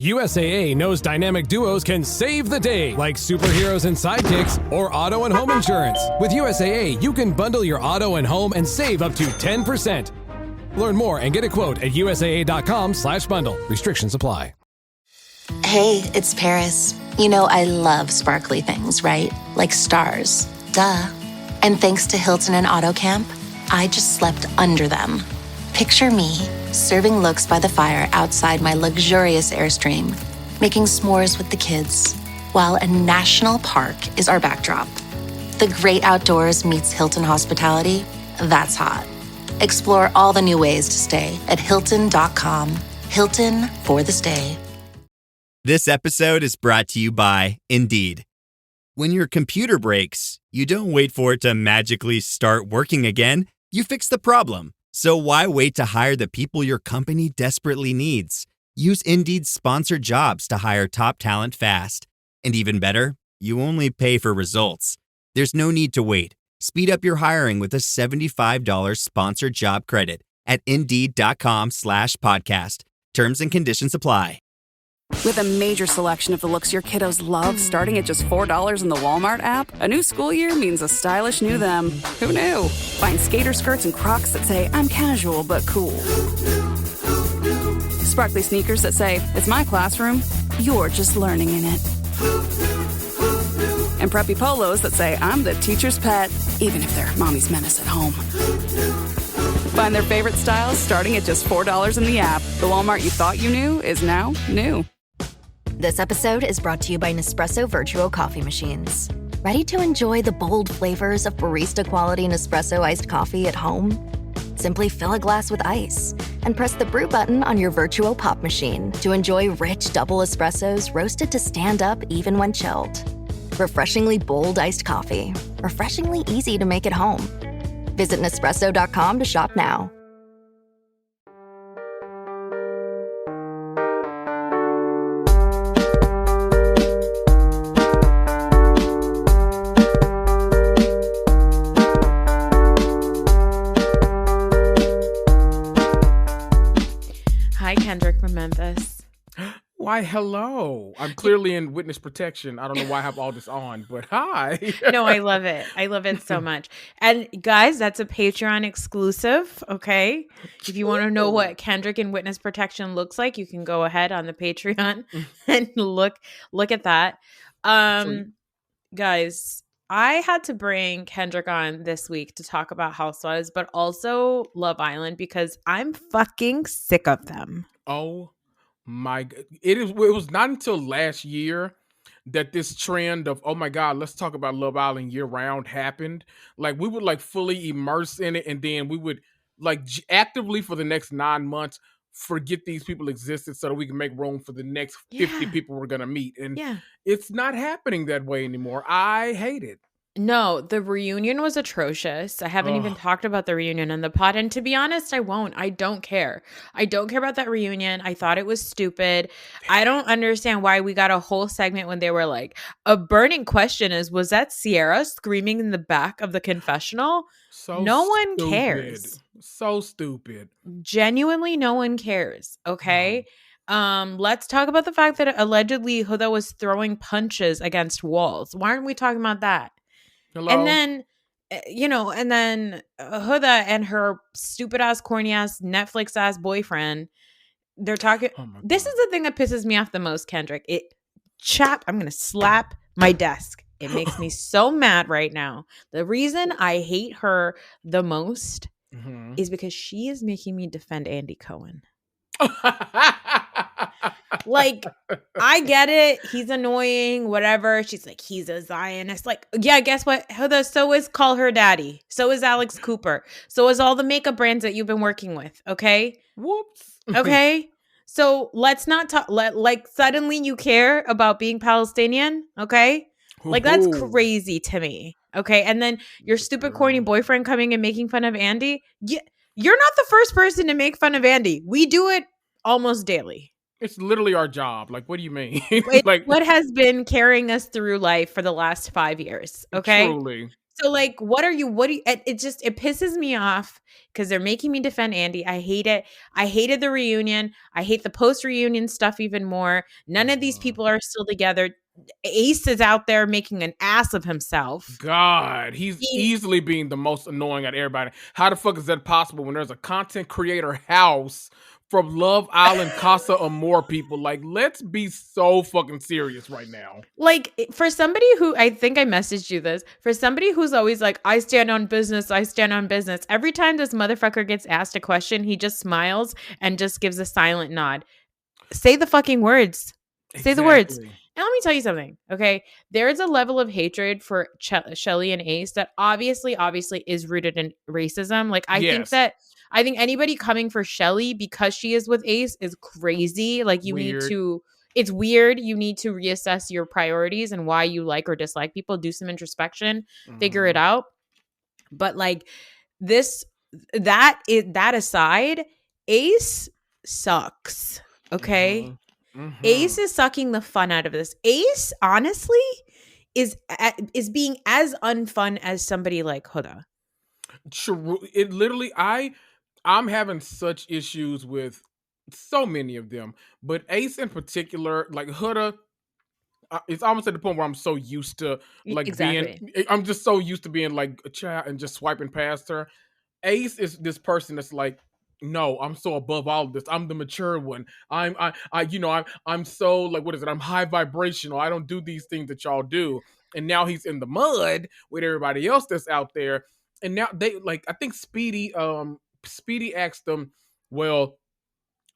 USAA knows dynamic duos can save the day, like superheroes and sidekicks or auto and home insurance. With USAA, you can bundle your auto and home and save up to 10%. Learn more and get a quote at USAA.com/bundle. Restrictions apply. Hey, it's Paris. You know I love sparkly things, right? Like stars. Duh. And thanks to Hilton and Auto Camp, I just slept under them. Picture me, serving looks by the fire outside my luxurious Airstream, making s'mores with the kids, while a national park is our backdrop. The great outdoors meets Hilton hospitality. That's hot. Explore all the new ways to stay at Hilton.com. Hilton for the stay. This episode is brought to you by Indeed. When your computer breaks, you don't wait for it to magically start working again. You fix the problem. So why wait to hire the people your company desperately needs? Use Indeed's sponsored jobs to hire top talent fast. And even better, you only pay for results. There's no need to wait. Speed up your hiring with a $75 sponsored job credit at Indeed.com/podcast. Terms and conditions apply. With a major selection of the looks your kiddos love starting at just $4 in the Walmart app, a new school year means a stylish new them. Who knew? Find skater skirts and Crocs that say, I'm casual but cool. Sparkly sneakers that say, it's my classroom, you're just learning in it. And preppy polos that say, I'm the teacher's pet, even if they're mommy's menace at home. Find their favorite styles starting at just $4 in the app. The Walmart you thought you knew is now new. This episode is brought to you by Nespresso Virtual Coffee Machines. Ready to enjoy the bold flavors of barista-quality Nespresso iced coffee at home? Simply fill a glass with ice and press the brew button on your virtual pop machine to enjoy rich double espressos roasted to stand up even when chilled. Refreshingly bold iced coffee. Refreshingly easy to make at home. Visit Nespresso.com to shop now. Hi, Kendrick from Memphis. Why, hello. I'm clearly in witness protection. I don't know why I have all this on, but hi. No, I love it. I love it so much. And guys, that's a Patreon exclusive, okay? If you want to know what Kendrick in witness protection looks like, you can go ahead on the Patreon and look at that. Guys, I had to bring Kendrick on this week to talk about Housewives, but also Love Island because I'm fucking sick of them. Oh my, it was not until last year that this trend of, oh my God, let's talk about Love Island year round happened. Like we would like fully immerse in it, and then we would like actively for the next 9 months forget these people existed so that we can make room for the next 50 people we're gonna meet. And it's not happening that way anymore. I hate it. No, the reunion was atrocious. I haven't even talked about the reunion on the pod. And to be honest, I won't. I don't care. I don't care about that reunion. I thought it was stupid. I don't understand why we got a whole segment when they were like, a burning question is, was that Sierra screaming in the back of the confessional? So no one stupid. cares. So stupid. Genuinely, no one cares. Okay. Let's talk about the fact that allegedly Huda was throwing punches against walls. Why aren't we talking about that? Hello? And then, Huda and her stupid ass, corny ass, Netflix ass boyfriend, they're talking. This is the thing that pisses me off the most, Kendrick. I'm going to slap my desk. It makes me so mad right now. The reason I hate her the most is because she is making me defend Andy Cohen. Like, I get it. He's annoying, whatever. She's like, he's a Zionist. Like, yeah, guess what? So is Call Her Daddy. So is Alex Cooper. So is all the makeup brands that you've been working with. Okay. Whoops. Okay. So let's not talk. Like, suddenly you care about being Palestinian. Okay. Like, that's crazy to me. Okay. And then your stupid, corny boyfriend coming and making fun of Andy. You're not the first person to make fun of Andy. We do it almost daily. It's literally our job. Like, what do you mean? Like, what has been carrying us through life for the last 5 years? Okay. Truly. So like, what do you, it just, it pisses me off because they're making me defend Andy. I hate it. I hated the reunion. I hate the post-reunion stuff even more. None of these people are still together. Ace is out there making an ass of himself. God, he's easily being the most annoying at everybody. How the fuck is that possible when there's a content creator house from Love Island, Casa Amor people? Like, let's be so fucking serious right now. Like, for somebody who, I think I messaged you this, for somebody who's always like, I stand on business, every time this motherfucker gets asked a question, he just smiles and just gives a silent nod. Say the fucking words. Say the words. And let me tell you something, okay? There is a level of hatred for Shelly and Ace that obviously is rooted in racism. Like, I think anybody coming for Shelly because she is with Ace is crazy. Like, it's weird. You need to reassess your priorities and why you like or dislike people. Do some introspection, figure it out. But like that aside, Ace sucks. Okay. Ace is sucking the fun out of this. Ace, honestly, is being as unfun as somebody like Huda. True. It literally, I'm having such issues with so many of them, but Ace in particular, like Huda, it's almost at the point where I'm so used to I'm just so used to being like a child and just swiping past her. Ace is this person that's like, no, I'm so above all of this. I'm the mature one. I'm so like, what is it? I'm high vibrational. I don't do these things that y'all do. And now he's in the mud with everybody else that's out there. And now they like, I think Speedy asked them, well,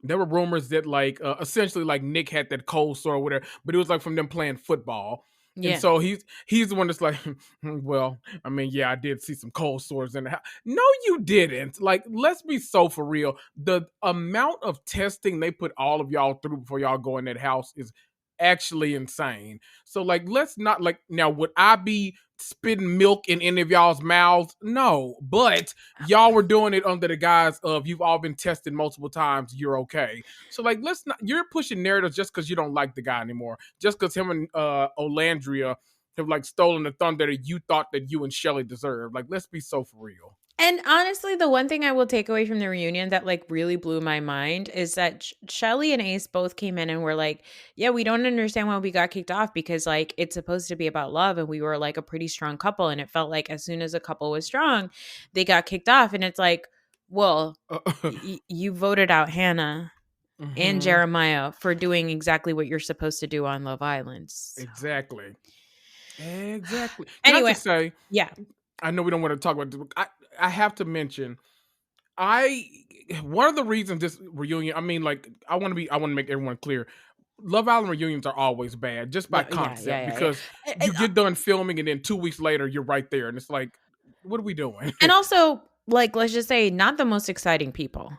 there were rumors that like essentially like Nick had that cold sore or whatever, but it was like from them playing football. Yeah. And so he's the one that's like, well, I mean, yeah, I did see some cold sores in the house. No, you didn't. Like, let's be so for real. The amount of testing they put all of y'all through before y'all go in that house is actually insane. So like, let's not like, now would I be spitting milk in any of y'all's mouths? No, but y'all were doing it under the guise of you've all been tested multiple times, you're okay. So like, let's not, you're pushing narratives just because you don't like the guy anymore, just because him and Olandria have like stolen the thunder that you thought that you and Shelly deserved. Like, let's be so for real. And honestly, the one thing I will take away from the reunion that like really blew my mind is that Shelly and Ace both came in and were like, yeah, we don't understand why we got kicked off because like it's supposed to be about love and we were like a pretty strong couple. And it felt like as soon as a couple was strong, they got kicked off. And it's like, well, you voted out Hannah and Jeremiah for doing exactly what you're supposed to do on Love Island. So. Exactly. Can anyway, I just say, yeah. I know we don't want to talk about this, but I have to mention, one of the reasons this reunion, I mean, like, I want to make everyone clear. Love Island reunions are always bad, just by concept, because you get done filming and then 2 weeks later you're right there, and it's like, what are we doing? And also, like, let's just say, not the most exciting people.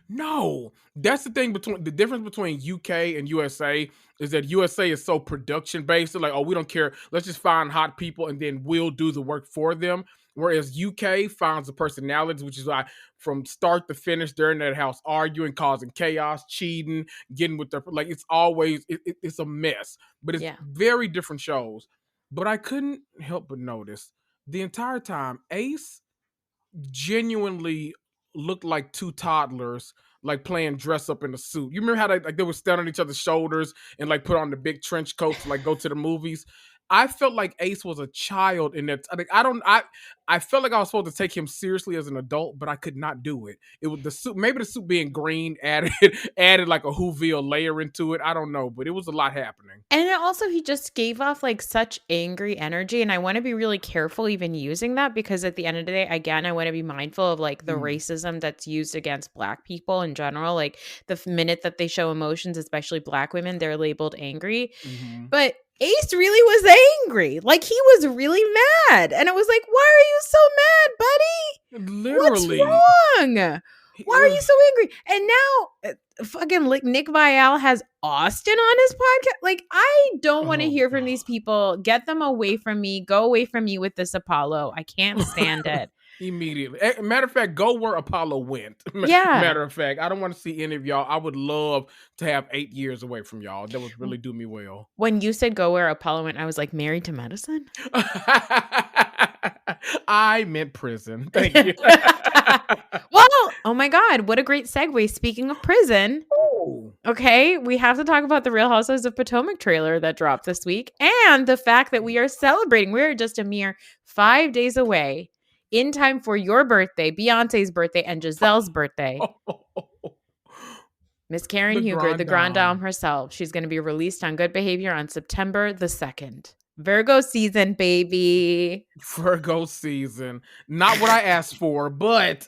No, that's the thing the difference between UK and USA is that USA is so production based. They're like, oh, we don't care. Let's just find hot people and then we'll do the work for them. Whereas UK finds the personalities, which is why from start to finish, they're in that house arguing, causing chaos, cheating, getting with their, like, it's always, it's a mess, but it's very different shows. But I couldn't help but notice the entire time, Ace genuinely looked like two toddlers, like playing dress up in a suit. You remember how they would stand on each other's shoulders and like put on the big trench coats to like go to the movies? I felt like Ace was a child in that. I felt like I was supposed to take him seriously as an adult, but I could not do it. It was the suit. Maybe the suit being green added like a Whoville layer into it. I don't know, but it was a lot happening. And also, he just gave off like such angry energy, and I want to be really careful even using that because at the end of the day, again, I want to be mindful of like the racism that's used against Black people in general. Like the minute that they show emotions, especially Black women, they're labeled angry. But Ace really was angry. Like, he was really mad. And it was like, why are you so mad, buddy? Literally. What's wrong? Why are you so angry? And now, fucking Nick Viall has Austin on his podcast. Like, I don't want to hear from these people. Get them away from me. Go away from me with this Apollo. I can't stand it. Immediately. Matter of fact, go where Apollo went. Matter of fact, I don't want to see any of y'all. I would love to have 8 years away from y'all. That would really do me well. When you said go where Apollo went, I was like, Married to Medicine? I meant prison. Thank you. Well, oh my God, what a great segue. Speaking of prison, Oh. okay, we have to talk about the Real Housewives of Potomac trailer that dropped this week and the fact that we are celebrating. We're just a mere 5 days away in time for your birthday, Beyonce's birthday, and Giselle's birthday. Miss Karen Huger, the Grand Dame herself. She's going to be released on Good Behavior on September the 2nd. Virgo season, baby. Virgo season. Not what I asked for, but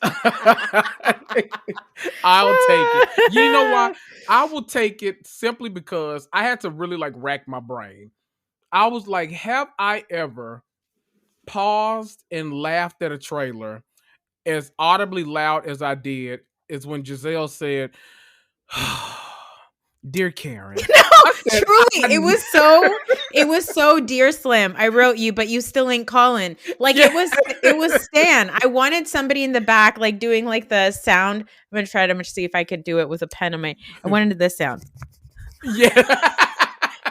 I'll take it. You know why? I will take it simply because I had to really like rack my brain. I was like, have I ever paused and laughed at a trailer as audibly loud as I did is when Giselle said, "Dear Karen." Truly, it was so dear Slim. I wrote you, but you still ain't calling. Like it was Stan. I wanted somebody in the back, like doing like the sound. I'm gonna see if I could do it with a pen on my. I wanted this sound. Yeah.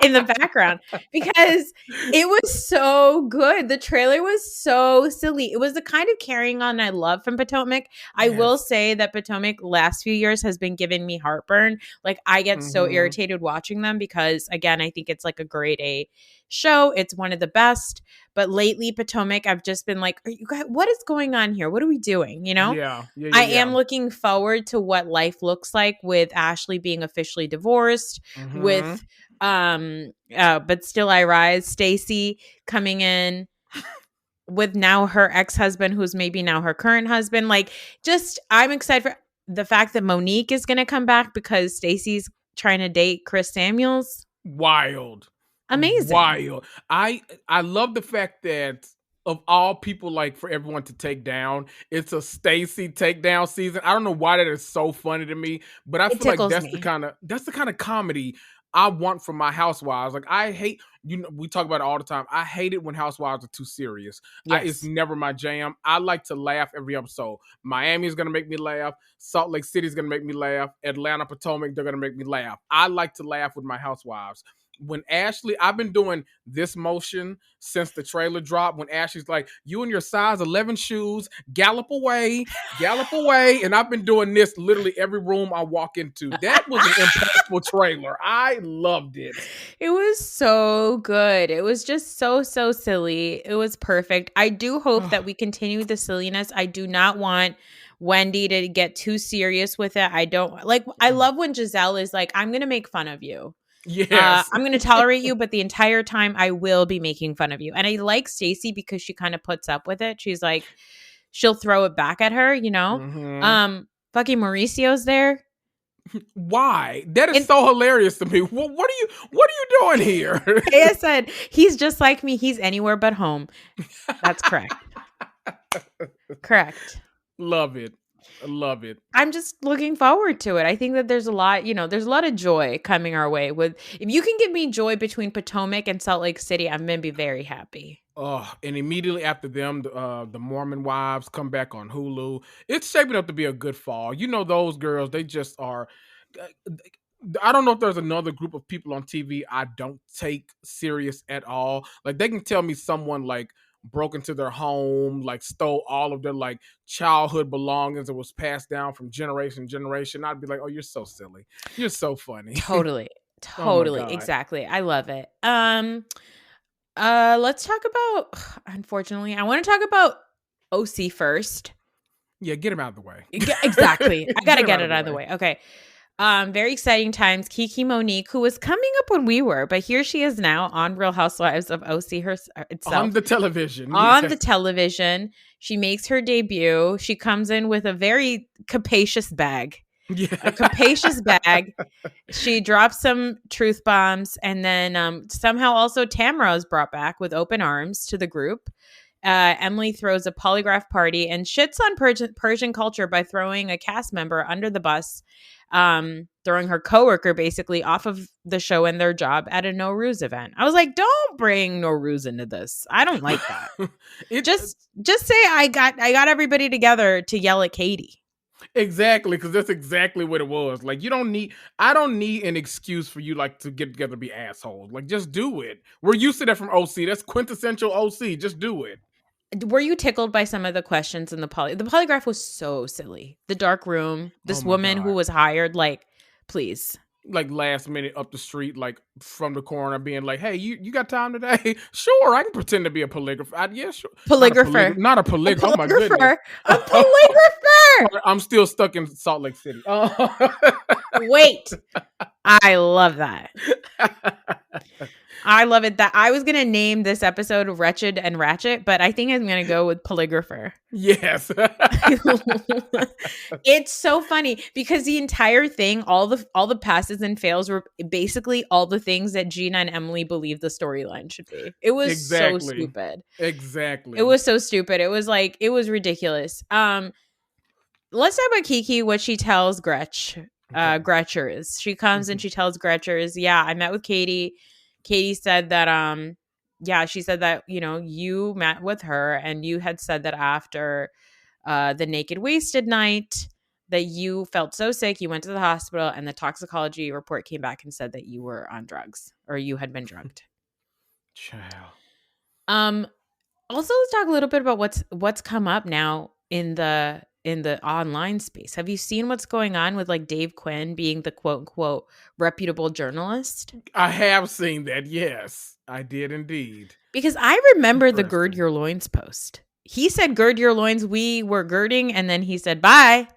In the background because it was so good. The trailer was so silly. It was the kind of carrying on I love from Potomac. I will say that Potomac last few years has been giving me heartburn. Like I get so irritated watching them because again, I think it's like a grade A show. It's one of the best. But lately Potomac, I've just been like, are you guys, what is going on here? What are we doing? You know? Yeah. I am looking forward to what life looks like with Ashley being officially divorced, with but still I rise. Stacey coming in with now her ex-husband, who's maybe now her current husband. Like, just I'm excited for the fact that Monique is going to come back because Stacey's trying to date Chris Samuels. Wild, amazing, wild. I love the fact that of all people, like for everyone to take down, it's a Stacey takedown season. I don't know why that is so funny to me, but I feel like that's the kind of comedy I want from my housewives. Like I hate, we talk about it all the time. I hate it when housewives are too serious. Yes. It's never my jam. I like to laugh every episode. Miami is going to make me laugh. Salt Lake City is going to make me laugh. Atlanta, Potomac, they're going to make me laugh. I like to laugh with my housewives. When Ashley, I've been doing this motion since the trailer dropped. When Ashley's like, you and your size 11 shoes, gallop away. And I've been doing this literally every room I walk into. That was an impactful trailer. I loved it. It was so good. It was just so silly. It was perfect. I do hope that we continue the silliness. I do not want Wendy to get too serious with it. I don't like, I love when Giselle is like, I'm going to make fun of you. Yes. I'm going to tolerate you, but the entire time I will be making fun of you. And I like Stacey because she kind of puts up with it. She's like, she'll throw it back at her, you know? Fucking Mauricio's there. Why? That is so hilarious to me. What are you doing here? I said, he's just like me. He's anywhere but home. That's correct. Correct. Love it. I love it. I'm just looking forward to it. I think that there's a lot, there's a lot of joy coming our way. If you can give me joy between Potomac and Salt Lake City, I'm going to be very happy. Oh, and immediately after them, the Mormon Wives come back on Hulu. It's shaping up to be a good fall. You know, those girls, they just are. I don't know if there's another group of people on TV I don't take serious at all. Like they can tell me someone like broke into their home, like stole all of their like childhood belongings and was passed down from generation to generation. I'd be like, oh, you're so silly. You're so funny. Totally. Oh exactly. I love it. Let's talk about, unfortunately, I want to talk about OC first. Yeah, get him out of the way. Exactly. I got to get it out of the way. Okay. Very exciting times. Kiki Monique, who was coming up when we were, but here she is now on Real Housewives of OC itself. On the television. On the television. She makes her debut. She comes in with a very capacious bag. Yeah. A capacious bag. She drops some truth bombs, and then somehow also Tamara is brought back with open arms to the group. Emily throws a polygraph party and shits on Persian culture by throwing a cast member under the bus, throwing her coworker basically off of the show and their job at a Nowruz event. I was like, don't bring Nowruz into this. I don't like that. Just say I got everybody together to yell at Katie. Exactly, because that's exactly what it was. Like, I don't need an excuse for you like to get together to be assholes. Like, just do it. We're used to that from OC. That's quintessential OC. Just do it. Were you tickled by some of the questions in the polygraph was so silly. The dark room, this woman who was hired, like, please. Like last minute up the street, like from the corner, being like, "Hey, you got time today?" Sure, I can pretend to be a polygrapher. Yeah, sure. Polygrapher, not a polygrapher. Oh my goodness, a polygrapher. I'm still stuck in Salt Lake City. Wait, I love that. I love it. That I was gonna name this episode "Wretched and Ratchet," but I think I'm gonna go with polygrapher. Yes. It's so funny because the entire thing, all the passes and fails were basically all the things that Gina and Emily believed the storyline should be. It was so stupid. Exactly. It was so stupid. It was like, it was ridiculous. Let's talk about Kiki, what she tells Gretchers. She comes and she tells Gretchers, yeah, I met with Katie. Katie said that, she said that, you met with her and you had said that after the naked wasted night that you felt so sick, you went to the hospital and the toxicology report came back and said that you were on drugs or you had been drugged. Child. Also, let's talk a little bit about what's come up now in the online space. Have you seen what's going on with like Dave Quinn being the quote unquote reputable journalist? I have seen that. Yes, I did indeed. Because I remember the gird your loins post. He said, gird your loins. We were girding. And then he said, bye.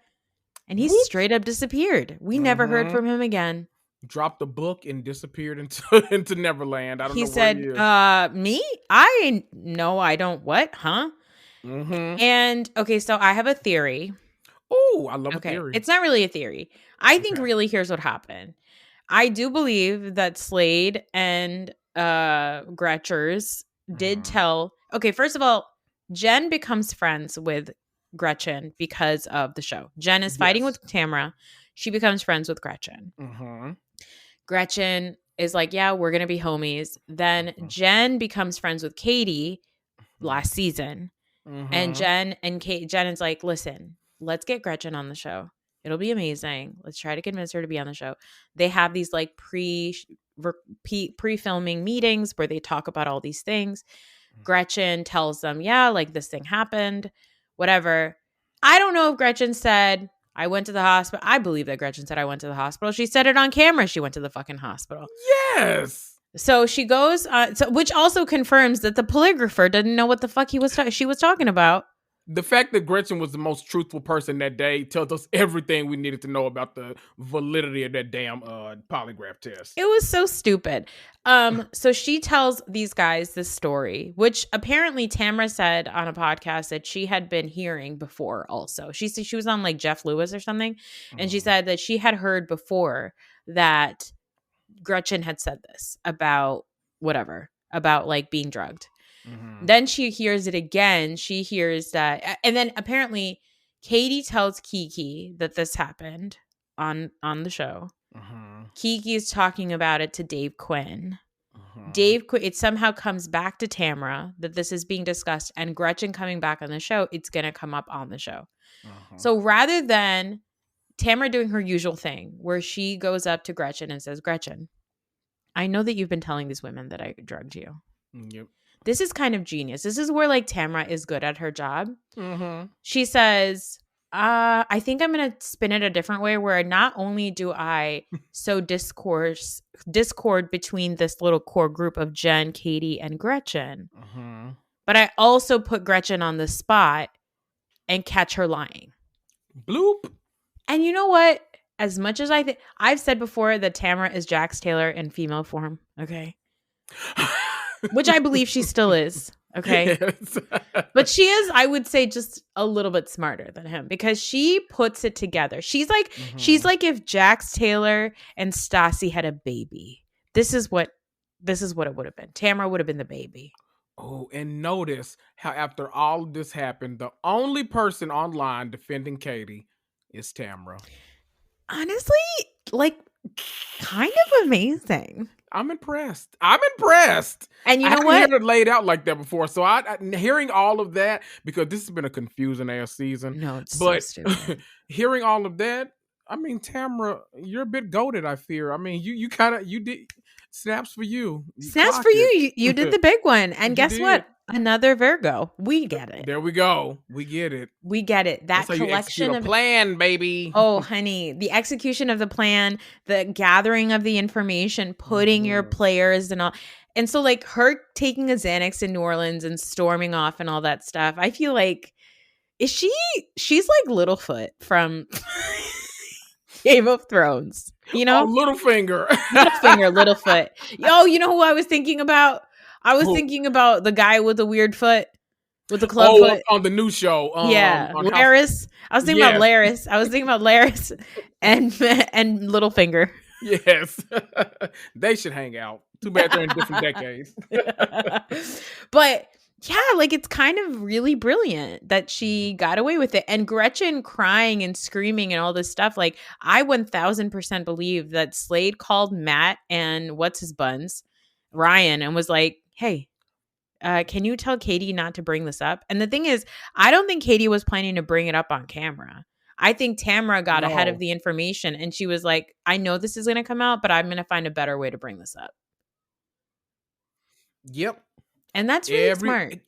And he straight up disappeared. We never heard from him again. Dropped the book and disappeared into Neverland. I don't know he said, where he is. Me? I don't. What? Huh? Mm-hmm. And okay, so I have a theory. Oh, I love a theory. It's not really a theory. I think really here's what happened. I do believe that Slade and Gretchers did tell. Okay, first of all, Jen becomes friends with Gretchen because of the show. Jen is fighting with Tamara. She becomes friends with Gretchen. Mm-hmm. Gretchen is like, yeah, we're going to be homies. Then Jen becomes friends with Katie last season. Mm-hmm. And Jen is like, listen, let's get Gretchen on the show. It'll be amazing. Let's try to convince her to be on the show. They have these like pre-filming meetings where they talk about all these things. Gretchen tells them, yeah, like this thing happened, whatever. I don't know if Gretchen said, I went to the hospital. I believe that Gretchen said I went to the hospital. She said it on camera. She went to the fucking hospital. Yes. So she goes, which also confirms that the polygrapher didn't know what the fuck she was talking about. The fact that Gretchen was the most truthful person that day tells us everything we needed to know about the validity of that damn polygraph test. It was so stupid. So she tells these guys this story, which apparently Tamara said on a podcast that she had been hearing before also. She said she was on like Jeff Lewis or something. And she said that she had heard before that Gretchen had said this about whatever, about like being drugged. Mm-hmm. Then she hears it again. She hears that. And then apparently Katie tells Kiki that this happened on the show. Mm-hmm. Kiki is talking about it to Dave Quinn. Mm-hmm. It somehow comes back to Tamara that this is being discussed, and Gretchen coming back on the show, it's going to come up on the show. Mm-hmm. So rather than Tamara doing her usual thing where she goes up to Gretchen and says, Gretchen, I know that you've been telling these women that I drugged you. Yep. This is kind of genius. This is where like Tamara is good at her job. Mm-hmm. She says, I think I'm going to spin it a different way where not only do I sow discord between this little core group of Jen, Katie, and Gretchen, but I also put Gretchen on the spot and catch her lying. Bloop. And you know what? As much as I've said before that Tamara is Jax Taylor in female form. Okay. Which I believe she still is. Okay. Yes. But she is, I would say, just a little bit smarter than him because she puts it together. She's like if Jax Taylor and Stassi had a baby. This is what it would have been. Tamara would have been the baby. Oh, and notice how after all of this happened, the only person online defending Katie is Tamara. Honestly, like, kind of amazing. I'm impressed. And you know what? I haven't heard it laid out like that before. So I hearing all of that, because this has been a confusing ass season. No, it's so stupid. Hearing all of that, I mean, Tamara, you're a bit goated, I fear. I mean, you did snaps for you. Snaps for you. You did the big one. And guess what? Another Virgo. We get it. There we go. We get it. We get it. That That's how you execute collection a of plan, baby. Oh, honey, the execution of the plan, the gathering of the information, putting your players and all. And so like her taking a Xanax in New Orleans and storming off and all that stuff. I feel like she's like Littlefoot from Game of Thrones, you know? Oh, Littlefinger. Littlefoot. Oh, you know who I was thinking about? I was thinking about the guy with the weird foot. With the club foot. On the new show. Yeah. Laris. I was thinking about Laris. I was thinking about Laris and Littlefinger. Yes. They should hang out. Too bad they're in different decades. But yeah, like it's kind of really brilliant that she got away with it. And Gretchen crying and screaming and all this stuff. Like I 1000% believe that Slade called Matt and what's his buns, Ryan, and was like, hey, can you tell Katie not to bring this up? And the thing is, I don't think Katie was planning to bring it up on camera. I think Tamara got ahead of the information and she was like, I know this is going to come out, but I'm going to find a better way to bring this up. Yep. And that's really smart.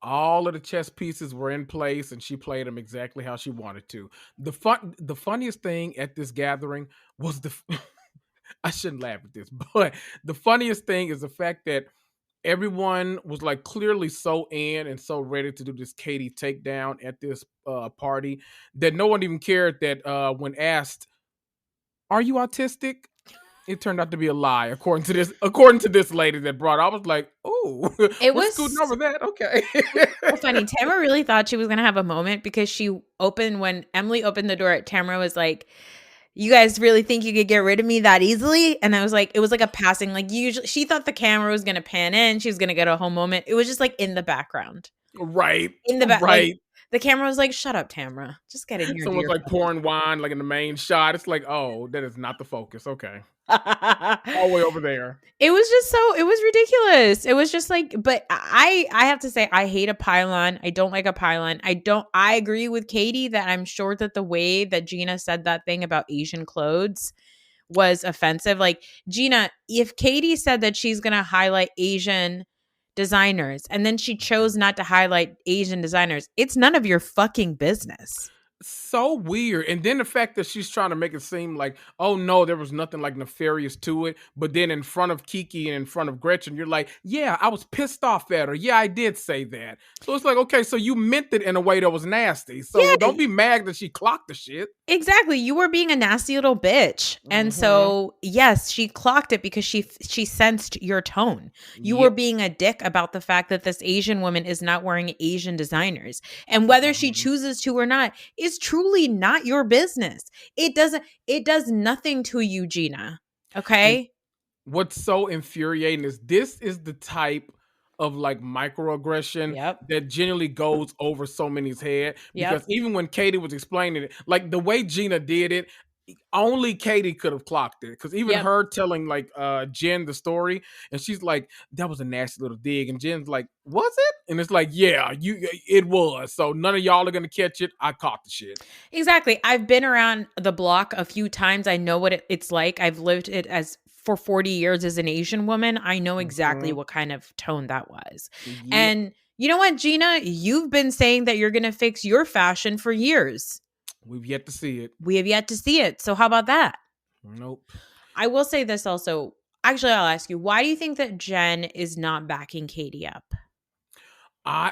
All of the chess pieces were in place and she played them exactly how she wanted to. The funniest thing at this gathering was I shouldn't laugh at this, but the funniest thing is the fact that everyone was like clearly so in and so ready to do this Katie takedown at this party that no one even cared that when asked, "Are you autistic?" It turned out to be a lie, according to this lady that brought it. I was like, "Oh, it was scooting over that." Okay, so funny. Tamara really thought she was gonna have a moment because when Emily opened the door, Tamara was like, you guys really think you could get rid of me that easily? And I was like, it was like a passing, like usually she thought the camera was going to pan in. She was going to get a whole moment. It was just like in the background. Right. In the back. Right. Like, the camera was like, shut up, Tamara. Just get in here. Someone's like pouring wine like in the main shot. It's like, oh, that is not the focus. Okay. All the way over there. It was ridiculous. It was just like, but I have to say, I hate a pylon. I don't like a pylon. I agree with Katie that I'm sure that the way that Gina said that thing about Asian clothes was offensive. Like, Gina, if Katie said that she's going to highlight Asian designers and then she chose not to highlight Asian designers, it's none of your fucking business. So weird. And then the fact that she's trying to make it seem like, oh no, there was nothing like nefarious to it. But then in front of Kiki and in front of Gretchen, you're like, yeah, I was pissed off at her. Yeah, I did say that. So it's like, okay, so you meant it in a way that was nasty. So don't be mad that she clocked the shit. Exactly. You were being a nasty little bitch. And so, yes, she clocked it because she sensed your tone. You were being a dick about the fact that this Asian woman is not wearing Asian designers. And whether she chooses to or not is truly not your business. It does nothing to you, Gina. Okay? And what's so infuriating is this is the type of like microaggression that genuinely goes over so many's head. Because even when Katie was explaining it, like the way Gina did it, only Katie could have clocked it. Because even her telling like Jen the story, and she's like, that was a nasty little dig. And Jen's like, was it? And it's like, yeah, it was. So none of y'all are gonna catch it. I caught the shit. Exactly. I've been around the block a few times. I know what it's like. I've lived it for 40 years as an Asian woman. I know exactly what kind of tone that was. And you know what, Gina? You've been saying that you're going to fix your fashion for years. We've yet to see it. We have yet to see it. So how about that? Nope. I will say this also. Actually, I'll ask you, why do you think that Jen is not backing Katie up?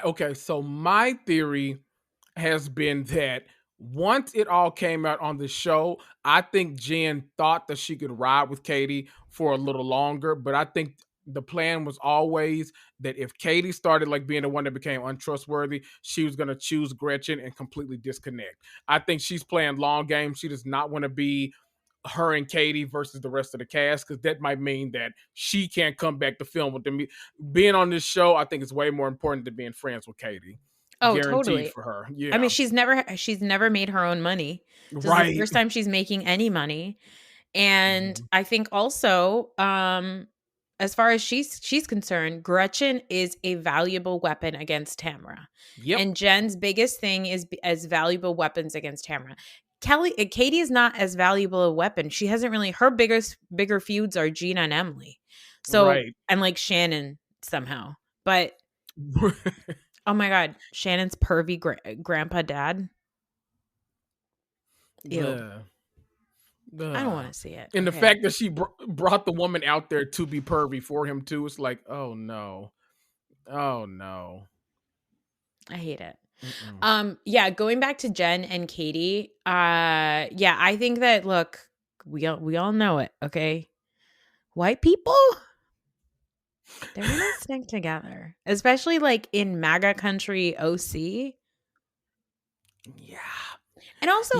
Okay, so my theory has been that once it all came out on the show, I think Jen thought that she could ride with Katie for a little longer, but I think the plan was always that if Katie started like being the one that became untrustworthy, she was going to choose Gretchen and completely disconnect. I think she's playing long game. She does not want to be her and Katie versus the rest of the cast, because that might mean that she can't come back to film with them. Being on this show, I think is way more important than being friends with Katie. Oh, guaranteed totally. For her. Yeah. I mean, she's never made her own money. This is the first time she's making any money. And I think also, as far as she's concerned, Gretchen is a valuable weapon against Tamara. Yep. And Jen's biggest thing is as valuable weapons against Tamara. Katie is not as valuable a weapon. She hasn't really, her bigger feuds are Gina and Emily. So, and like Shannon somehow. But oh my God, Shannon's pervy grandpa dad. Ew. I don't want to see it. And the fact that she brought the woman out there to be pervy for him too, it's like, oh no. I hate it. Yeah, going back to Jen and Katie. Yeah, I think that, look, we all know it. Okay, white people, they're gonna stick together, especially like in MAGA country, OC. Yeah, and also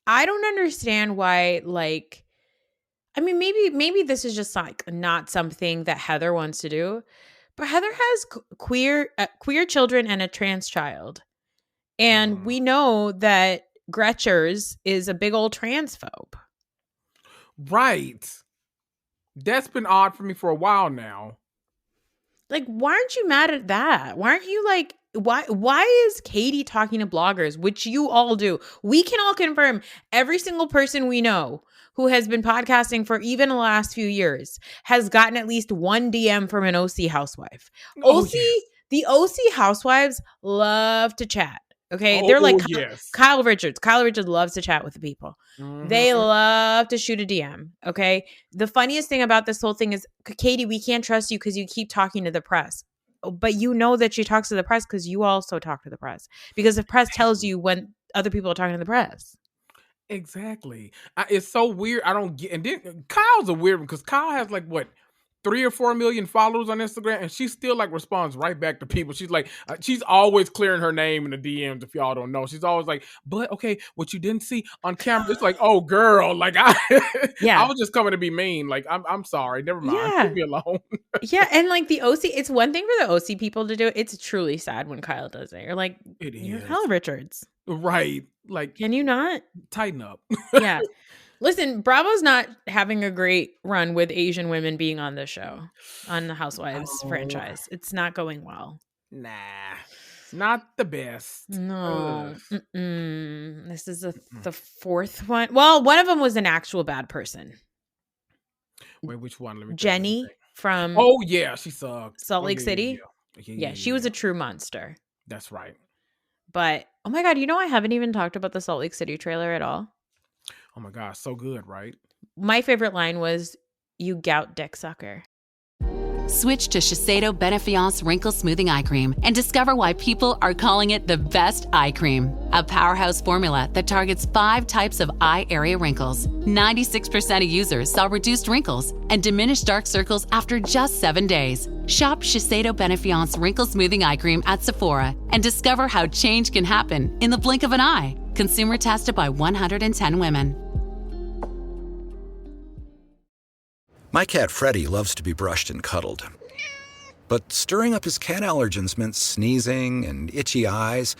I don't understand why. Like, I mean, maybe this is just like not something that Heather wants to do. But Heather has queer children and a trans child. And we know that Gretchers is a big old transphobe. Right. That's been odd for me for a while now. Like, why aren't you mad at that? Why aren't you like, why is Katie talking to bloggers, which you all do? We can all confirm every single person we know who has been podcasting for even the last few years has gotten at least one DM from an OC housewife. The OC housewives love to chat. Okay. They're like Kyle Richards. Kyle Richards loves to chat with the people. Mm-hmm. They love to shoot a DM. Okay. The funniest thing about this whole thing is, Katie, we can't trust you because you keep talking to the press. But you know that she talks to the press because you also talk to the press. Because the press tells you when other people are talking to the press. Exactly. It's so weird. I don't get. And then Kyle's a weird one because Kyle has like what, 3 or 4 million followers on Instagram, and she still like responds right back to people. She's like, she's always clearing her name in the DMs. If y'all don't know, she's always like, but okay, what you didn't see on camera. It's like, oh girl, like I was just coming to be mean. Like I'm sorry. Never mind. Leave me alone. Yeah, and like the OC, it's one thing for the OC people to do it. It's truly sad when Kyle does it. You're like, you're Kyle Richards. Right. Like, can you not tighten up? Yeah. Listen, Bravo's not having a great run with Asian women being on this show, on the Housewives franchise. It's not going well. Nah, not the best. No. This is the fourth one. Well, one of them was an actual bad person. Wait, which one? Let me Jenny from Oh, yeah, she sucked. Salt Lake City? Yeah, she was a true monster. That's right. But, oh my God, I haven't even talked about the Salt Lake City trailer at all. Oh my gosh, so good, right? My favorite line was, "You gout dick sucker." Switch to Shiseido Benefiance Wrinkle Smoothing Eye Cream and discover why people are calling it the best eye cream. A powerhouse formula that targets 5 types of eye area wrinkles. 96% of users saw reduced wrinkles and diminished dark circles after just 7 days. Shop Shiseido Benefiance Wrinkle Smoothing Eye Cream at Sephora and discover how change can happen in the blink of an eye. Consumer tested by 110 women. My cat Freddie loves to be brushed and cuddled. But stirring up his cat allergens meant sneezing and itchy eyes.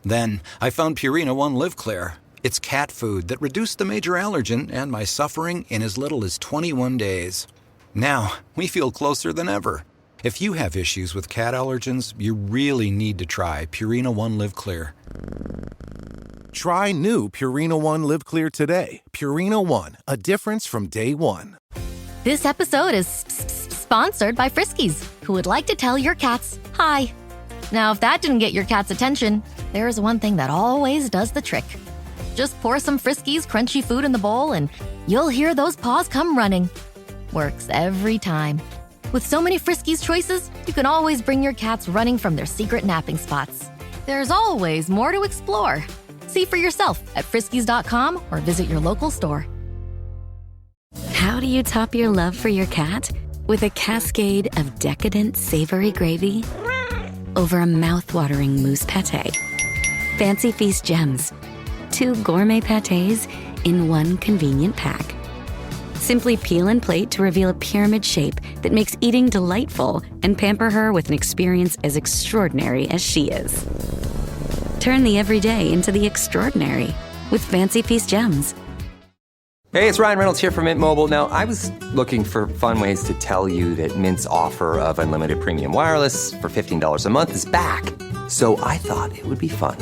Then I found Purina One Live Clear. It's cat food that reduced the major allergen and my suffering in as little as 21 days. Now, we feel closer than ever. If you have issues with cat allergens, you really need to try Purina One Live Clear. Try new Purina One Live Clear today. Purina One, a difference from day one. This episode is sponsored by Friskies, who would like to tell your cats hi. Now, if that didn't get your cat's attention, there is one thing that always does the trick. Just pour some Friskies crunchy food in the bowl and you'll hear those paws come running. Works every time. With so many Friskies choices, you can always bring your cats running from their secret napping spots. There's always more to explore. See for yourself at Friskies.com or visit your local store. How do you top your love for your cat? With a cascade of decadent savory gravy over a mouth-watering mousse pâté. Fancy Feast gems. 2 gourmet pâtés in one convenient pack. Simply peel and plate to reveal a pyramid shape that makes eating delightful and pamper her with an experience as extraordinary as she is. Turn the everyday into the extraordinary with Fancy Feast gems. Hey, it's Ryan Reynolds here from Mint Mobile. Now, I was looking for fun ways to tell you that Mint's offer of unlimited premium wireless for $15 a month is back. So I thought it would be fun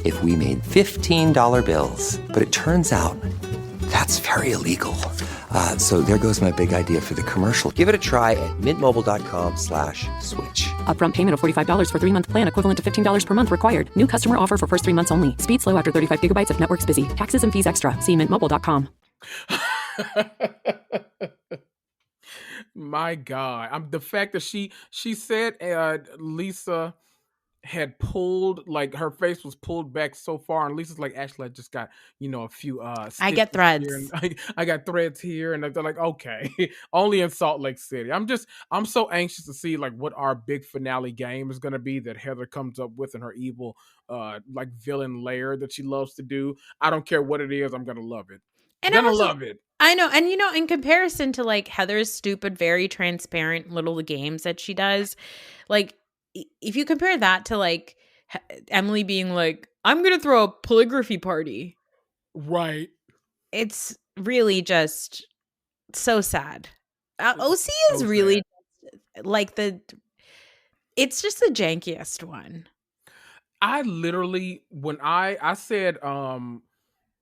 if we made $15 bills. But it turns out that's very illegal. So there goes my big idea for the commercial. Give it a try at mintmobile.com/switch. Upfront payment of $45 for 3-month plan, equivalent to $15 per month required. New customer offer for first 3 months only. Speed slow after 35 gigabytes if network's busy. Taxes and fees extra. See mintmobile.com. My God, the fact that she said Lisa had pulled, like, her face was pulled back so far, and Lisa's like, actually, I just got a few I get stitches threads. here, and I got threads here, and they're like, okay, only in Salt Lake City. I'm so anxious to see like what our big finale game is gonna be that Heather comes up with in her evil like villain lair that she loves to do. I don't care what it is, I'm gonna love it. And I'm gonna love it. I know. And, in comparison to like Heather's stupid, very transparent little games that she does, like if you compare that to like Emily being like, I'm going to throw a polygraphy party. Right. It's really just so sad. OC is So really like it's just the jankiest one. I literally, when I said,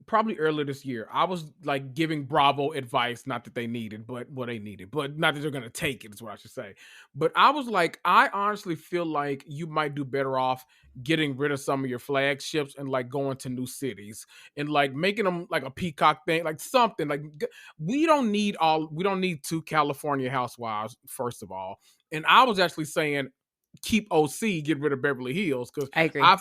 probably earlier this year, I was like giving Bravo advice, not that they needed, but they needed, but not that they're going to take it is what I should say. But I was like, I honestly feel like you might do better off getting rid of some of your flagships and like going to new cities and like making them like a Peacock thing, like something like we don't need 2 California housewives, first of all. And I was actually saying, keep OC, get rid of Beverly Hills, because I agree. I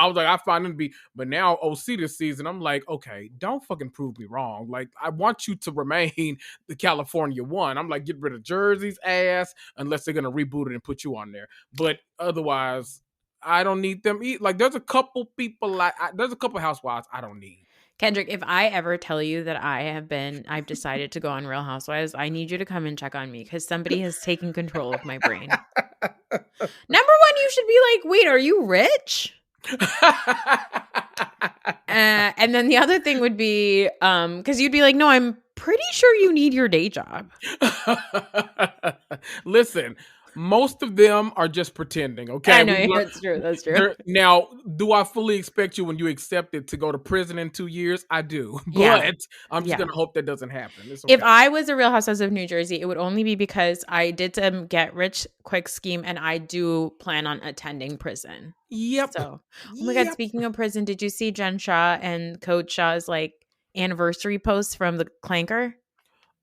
was like, I find them to be, but now OC this season, I'm like, okay, don't fucking prove me wrong. Like, I want you to remain the California one. I'm like, get rid of Jersey's ass unless they're gonna reboot it and put you on there. But otherwise, I don't need them. Like, there's a couple people there's a couple housewives I don't need. Kendrick, if I ever tell you that I've decided to go on Real Housewives, I need you to come and check on me because somebody has taken control of my brain. Number one, you should be like, wait, are you rich? And then the other thing would be, because you'd be like, no, I'm pretty sure you need your day job. Listen, most of them are just pretending, okay? I know, that's true. Now, do I fully expect you, when you accept it, to go to prison in 2 years? I do. But Yeah. I'm just going to hope that doesn't happen. It's okay. If I was a Real Housewives of New Jersey, it would only be because I did some get rich quick scheme and I do plan on attending prison. Yep. So, oh my God, speaking of prison, did you see Jen Shah and Coach Shah's like anniversary posts from the Clanker?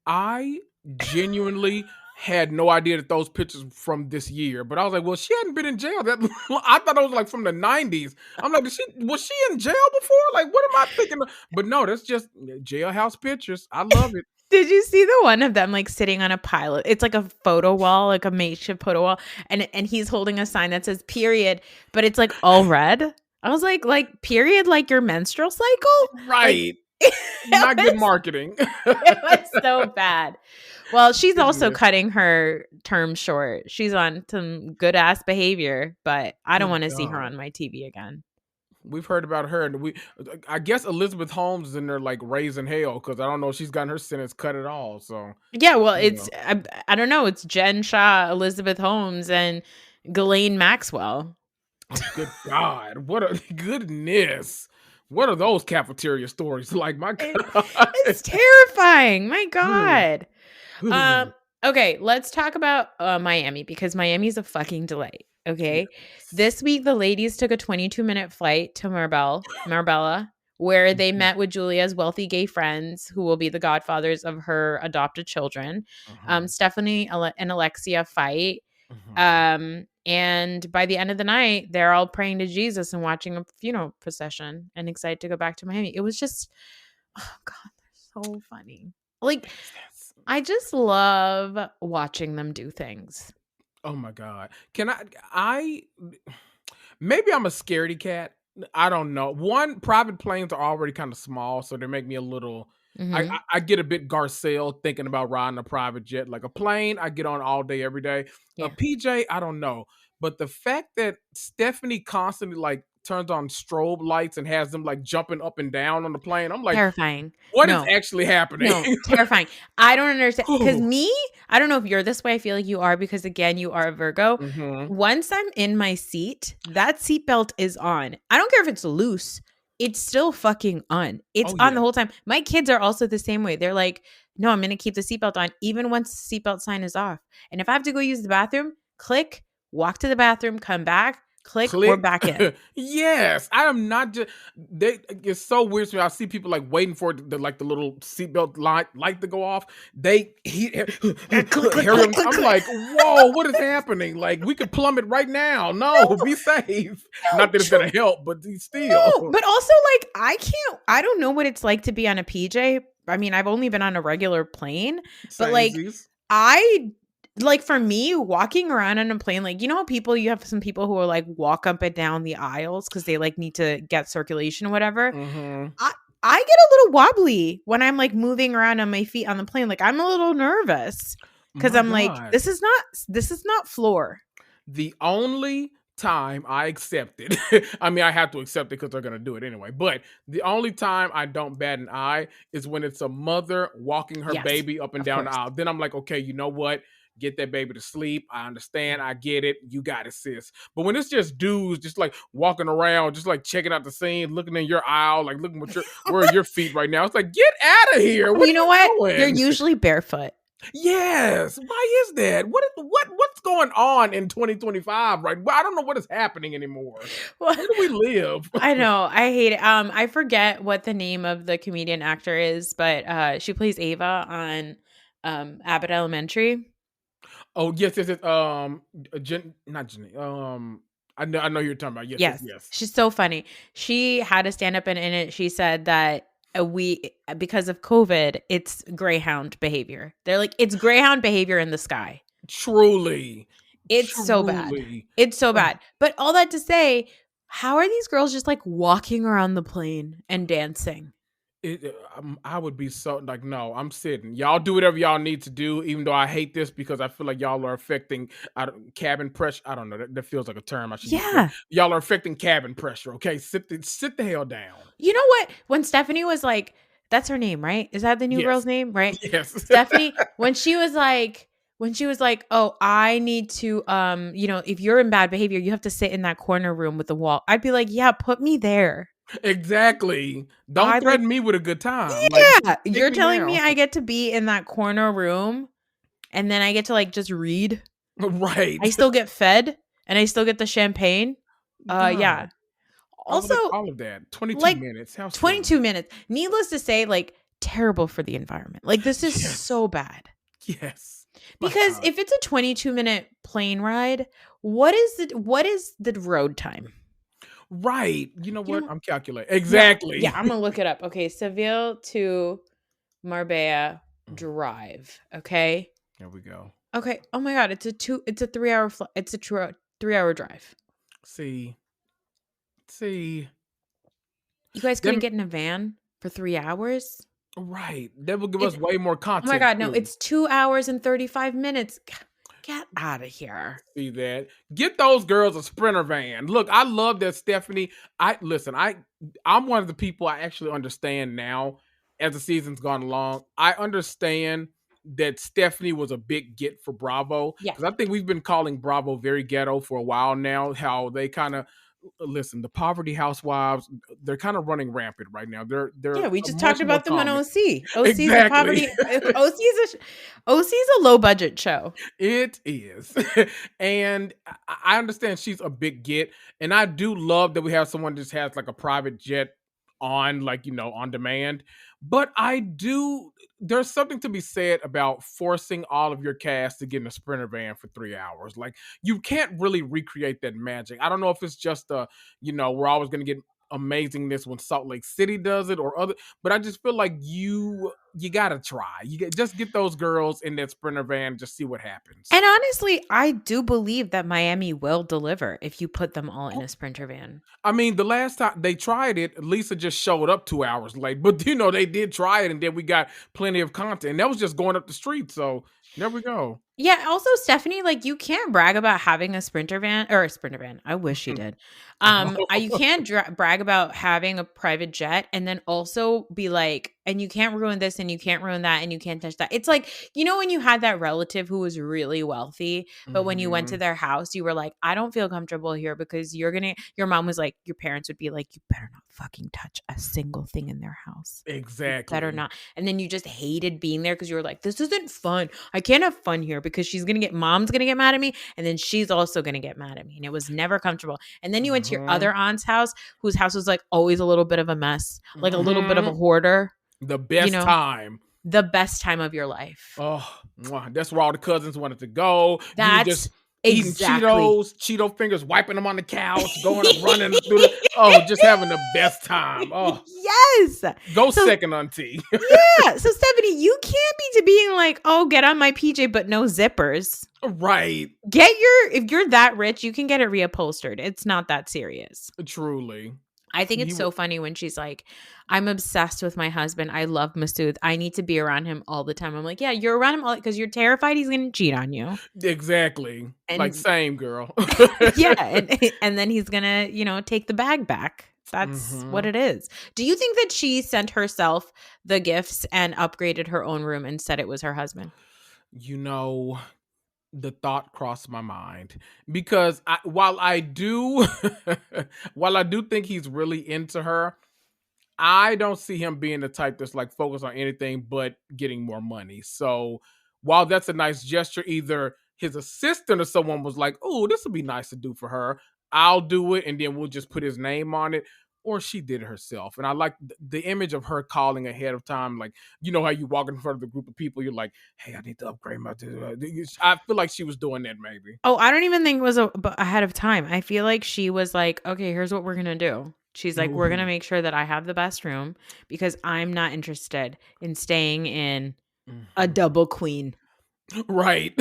I genuinely had no idea that those pictures from this year, but I was like, well, she hadn't been in jail that long. I thought it was like from the 90s. I'm like, was she in jail before? Like, what am I thinking of? But no, that's just jailhouse pictures. I love it. Did you see the one of them like sitting on a pile? It's like a photo wall, like a makeshift photo wall, and he's holding a sign that says period, but it's like all red. I was like period, like your menstrual cycle? Right. Not good marketing. It was so bad. Well, she's also cutting her term short. She's on some good ass behavior, but I don't want to see her on my TV again. We've heard about her, and I guess Elizabeth Holmes is in there like raising hell, because I don't know if she's gotten her sentence cut at all. So yeah, well, it's I don't know. It's Jen Shah, Elizabeth Holmes, and Ghislaine Maxwell. Oh, good God, what a goodness! What are those cafeteria stories like? My God, it's terrifying. My God. Okay, let's talk about Miami, because Miami's a fucking delight. Okay. This week, the ladies took a 22-minute flight to Marbella, where they met with Julia's wealthy gay friends, who will be the godfathers of her adopted children. Stephanie and Alexia fight. And by the end of the night, they're all praying to Jesus and watching a funeral procession and excited to go back to Miami. It was just, oh God, they're so funny. Like, I just love watching them do things. Oh my God. Can maybe I'm a scaredy cat. I don't know. One, private planes are already kind of small, so they make me a little, I get a bit Garcelle thinking about riding a private jet. Like a plane, I get on all day, every day. Yeah. A PJ, I don't know. But the fact that Stephanie constantly like turns on strobe lights and has them like jumping up and down on the plane, I'm like, terrifying. What is actually happening? No, terrifying. I don't understand. Because I don't know if you're this way. I feel like you are, because again, you are a Virgo. Once I'm in my seat, that seatbelt is on. I don't care if it's loose. it's still fucking on. It's Oh, on the yeah. whole time. My kids are also the same way. They're like, no, I'm going to keep the seatbelt on, even once the seatbelt sign is off. And if I have to go use the bathroom, click, walk to the bathroom, come back, click, we're Click. back in. Yes, I am not just. It's so weird to me. I see people like waiting for the like the little seatbelt light to go off. I'm like, whoa, what is happening? Like we could plummet right now. No, be safe. Not that it's gonna help, but still. No, but also like I don't know what it's like to be on a PJ. I mean, I've only been on a regular plane, but like Samesies. like for me, walking around on a plane, like you know how you have some people who are like walk up and down the aisles because they like need to get circulation or whatever. Mhm. I get a little wobbly when I'm like moving around on my feet on the plane. Like I'm a little nervous because My I'm like, God. this is not floor. The only time I accept it, I mean, I have to accept it because they're going to do it anyway, but the only time I don't bat an eye is when it's a mother walking her Yes, baby up and of down the course. aisle. Then I'm like, okay, you know what? Get that baby to sleep. I understand. I get it. You got it, sis. But when it's just dudes just like walking around, just like checking out the scene, looking in your aisle, like looking where are your feet right now? It's like, get out of here. What You are know you what? doing? They're usually barefoot. Yes. Why is that? What's going on in 2025? Right. Well, I don't know what is happening anymore. Where do we live? I know. I hate it. I forget what the name of the comedian actor is, but she plays Ava on Abbott Elementary. Oh, yes. Not Jenny. I know who you're talking about. Yes. Yes. She's so funny. She had a stand up and in it she said that because of COVID, it's Greyhound behavior. They're like, it's Greyhound behavior in the sky. Truly. It's so bad. It's so bad. But all that to say, how are these girls just like walking around the plane and dancing? I would be so like, no, I'm sitting. Y'all do whatever y'all need to do, even though I hate this because I feel like y'all are affecting cabin pressure. I don't know. That feels like a term I should use. Yeah. Y'all are affecting cabin pressure. Okay, sit the hell down. You know what? When Stephanie was like, that's her name, right? Is that the new Yes. girl's name? Right? Yes. Stephanie, when she was like, oh, I need to, if you're in bad behavior, you have to sit in that corner room with the wall. I'd be like, yeah, put me there. Exactly. Don't threaten me with a good time. Yeah. Like, You're telling now. me I get to be in that corner room and then I get to like just read. Right. I still get fed and I still get the champagne. Yeah. Also, all of that. 22 like, minutes. How 22 minutes. Needless to say, like terrible for the environment. Like this is so bad. Yes. Because if it's a 22-minute plane ride, what is the road time? Right. You know what? I'm calculating. Exactly. Yeah, I'm gonna look it up. Okay, Seville to Marbella drive. Okay. There we go. Okay. Oh my God, it's a 3-hour it's a 3-hour drive. See. You guys couldn't get in a van for 3 hours? Right. That will give us way more content. Oh my God, no, too. it's 2 hours and 35 minutes. Get out of here. See that? Get those girls a Sprinter van. Look, I love that Stephanie. I'm one of the people I actually understand now as the season's gone along. I understand that Stephanie was a big get for Bravo. Yeah. Because I think we've been calling Bravo very ghetto for a while now. How they kind of listen, the poverty housewives, they're kind of running rampant right now. They're we just much talked more about them on common. OC. OC is Exactly. a poverty. OC is a low budget show. It is. And I understand she's a big get. And I do love that we have someone that just has like a private jet on, like, on demand. But there's something to be said about forcing all of your cast to get in a Sprinter van for 3 hours. Like, you can't really recreate that magic. I don't know if it's just we're always going to get amazingness when Salt Lake City does it or other, but I just feel like you gotta try. Just get those girls in that Sprinter van, just see what happens. And honestly, I do believe that Miami will deliver if you put them all in a Sprinter van. I mean, the last time they tried it, Lisa just showed up 2 hours late, but they did try it, and then we got plenty of content. And that was just going up the street, so there we go. Yeah. Also, Stephanie, like, you can't brag about having a Sprinter van. I wish you did. You can't brag about having a private jet and then also be like, and you can't ruin this and you can't ruin that and you can't touch that. It's like, you know, when you had that relative who was really wealthy, but when you went to their house, you were like, I don't feel comfortable here because your mom was like, your parents would be like, you better not fucking touch a single thing in their house. Exactly. You better not. And then you just hated being there because you were like, this isn't fun. I can't have fun here because mom's going to get mad at me. And then she's also going to get mad at me. And it was never comfortable. And then you went to your other aunt's house, whose house was like always a little bit of a mess, like a little bit of a hoarder. The best time. The best time of your life. Oh, that's where all the cousins wanted to go. That's you just eating Cheetos, Cheeto fingers, wiping them on the couch, going and running through just having the best time. Oh, yes. Go second auntie. Yeah. So Stephanie, you can't be to being like, oh, get on my PJ, but no zippers. Right. If you're that rich, you can get it reupholstered. It's not that serious. Truly. I think it's so funny when she's like, I'm obsessed with my husband. I love Masood. I need to be around him all the time. I'm like, yeah, you're around him all because you're terrified he's going to cheat on you. Exactly. And, like, same girl. Yeah. And then he's going to, take the bag back. That's what it is. Do you think that she sent herself the gifts and upgraded her own room and said it was her husband? The thought crossed my mind because while I do think he's really into her, I don't see him being the type that's like focused on anything but getting more money. So while that's a nice gesture, either his assistant or someone was like, oh, this would be nice to do for her, I'll do it, and then we'll just put his name on it. Or she did it herself. And I like the image of her calling ahead of time. Like, you know how you walk in front of a group of people, you're like, hey, I need to upgrade my... I feel like she was doing that maybe. Oh, I don't even think it was ahead of time. I feel like she was like, okay, here's what we're going to do. She's like, we're going to make sure that I have the best room because I'm not interested in staying in a double queen. Right.